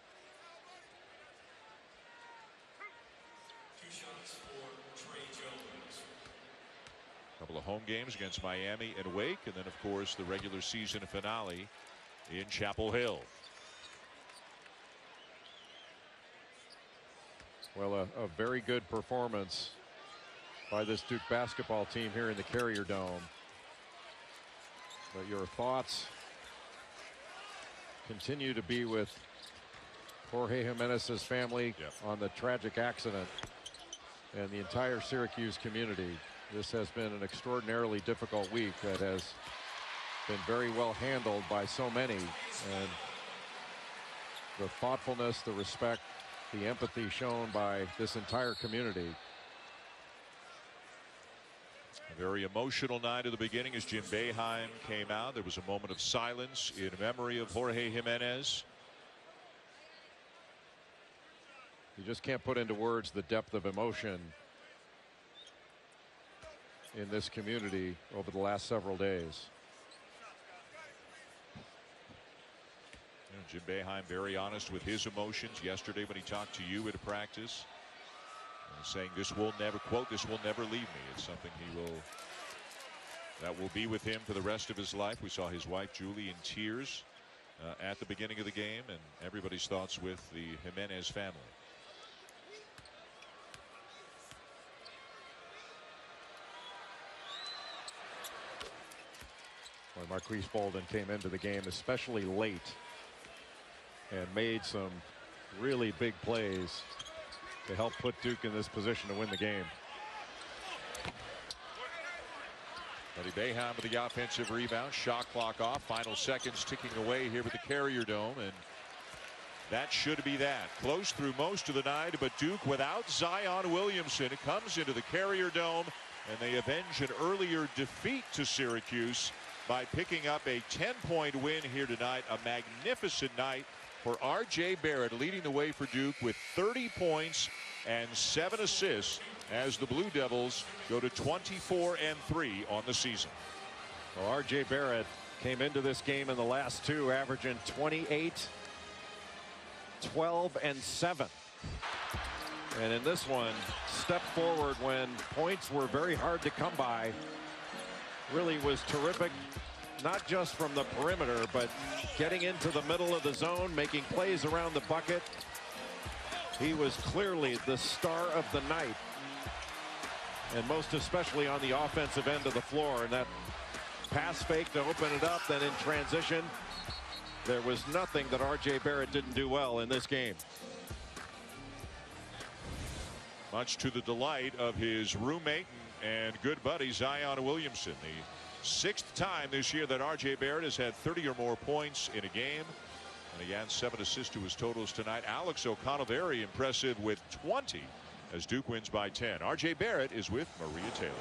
Speaker 1: A couple of home games against Miami and Wake, and then of course the regular season finale in Chapel Hill.
Speaker 2: Well, a very good performance by this Duke basketball team here in the Carrier Dome. But your thoughts continue to be with Jorge Jimenez's family on the tragic accident and the entire Syracuse community. This has been an extraordinarily difficult week that has been very well handled by so many. And the thoughtfulness, the respect, the empathy shown by this entire community.
Speaker 1: A very emotional night at the beginning as Jim Boeheim came out. There was a moment of silence in memory of Jorge Jimenez.
Speaker 2: You just can't put into words the depth of emotion in this community over the last several days.
Speaker 1: Jim Boeheim very honest with his emotions yesterday when he talked to you at practice, saying this will never, quote, this will never leave me. It's something that will be with him for the rest of his life. We saw his wife Julie in tears at the beginning of the game, and everybody's thoughts with the Jimenez family.
Speaker 2: When Marquise Bolden came into the game, especially late, and made some really big plays to help put Duke in this position to win the game.
Speaker 1: Buddy Boeheim with the offensive rebound. Shot clock off. Final seconds ticking away here with the Carrier Dome, and that should be that. Close through most of the night, but Duke without Zion Williamson comes into the Carrier Dome, and they avenge an earlier defeat to Syracuse by picking up a 10-point win here tonight. A magnificent night for R.J. Barrett, leading the way for Duke with 30 points and 7 assists as the Blue Devils go to 24-3 on the season.
Speaker 2: Well, R.J. Barrett came into this game in the last two averaging 28, 12, and 7. And in this one, stepped forward when points were very hard to come by. Really was terrific, not just from the perimeter, but getting into the middle of the zone, making plays around the bucket. He was clearly the star of the night, and most especially on the offensive end of the floor. And that pass fake to open it up, then in transition, there was nothing that R.J. Barrett didn't do well in this game.
Speaker 1: Much to the delight of his roommate and good buddy Zion Williamson. The 6th time this year that R.J. Barrett has had 30 or more points in a game. And he adds 7 assists to his totals tonight. Alex O'Connell very impressive with 20 as Duke wins by 10. R.J. Barrett is with Maria Taylor.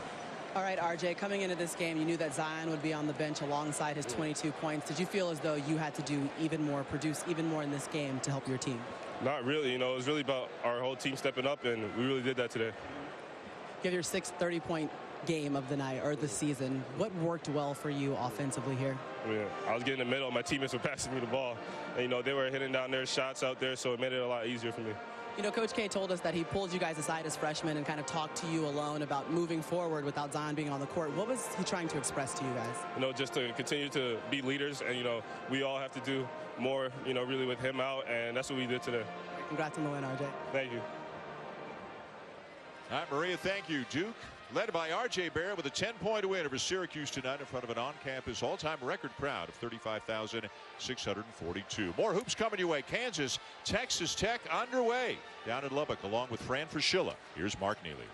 Speaker 3: All right, RJ, coming into this game, you knew that Zion would be on the bench alongside his 22 points. Did you feel as though you had to do even more, produce even more in this game to help your team?
Speaker 7: Not really. It was really about our whole team stepping up, and we really did that today.
Speaker 3: You have your 6th 30-point game of the night or the season. What worked well for you offensively here?
Speaker 7: I was getting in the middle. My teammates were passing me the ball. And, they were hitting down their shots out there, so it made it a lot easier for me.
Speaker 3: Coach K told us that he pulled you guys aside as freshmen and kind of talked to you alone about moving forward without Zion being on the court. What was he trying to express to you guys?
Speaker 7: Just to continue to be leaders, and, we all have to do more, really with him out, and that's what we did today.
Speaker 3: Congrats on the win, RJ.
Speaker 7: Thank you.
Speaker 1: All right, Maria, thank you. Duke, led by R.J. Barrett with a 10-point win over Syracuse tonight in front of an on-campus all-time record crowd of 35,642. More hoops coming your way. Kansas, Texas Tech underway down in Lubbock along with Fran Fraschilla. Here's Mark Neely.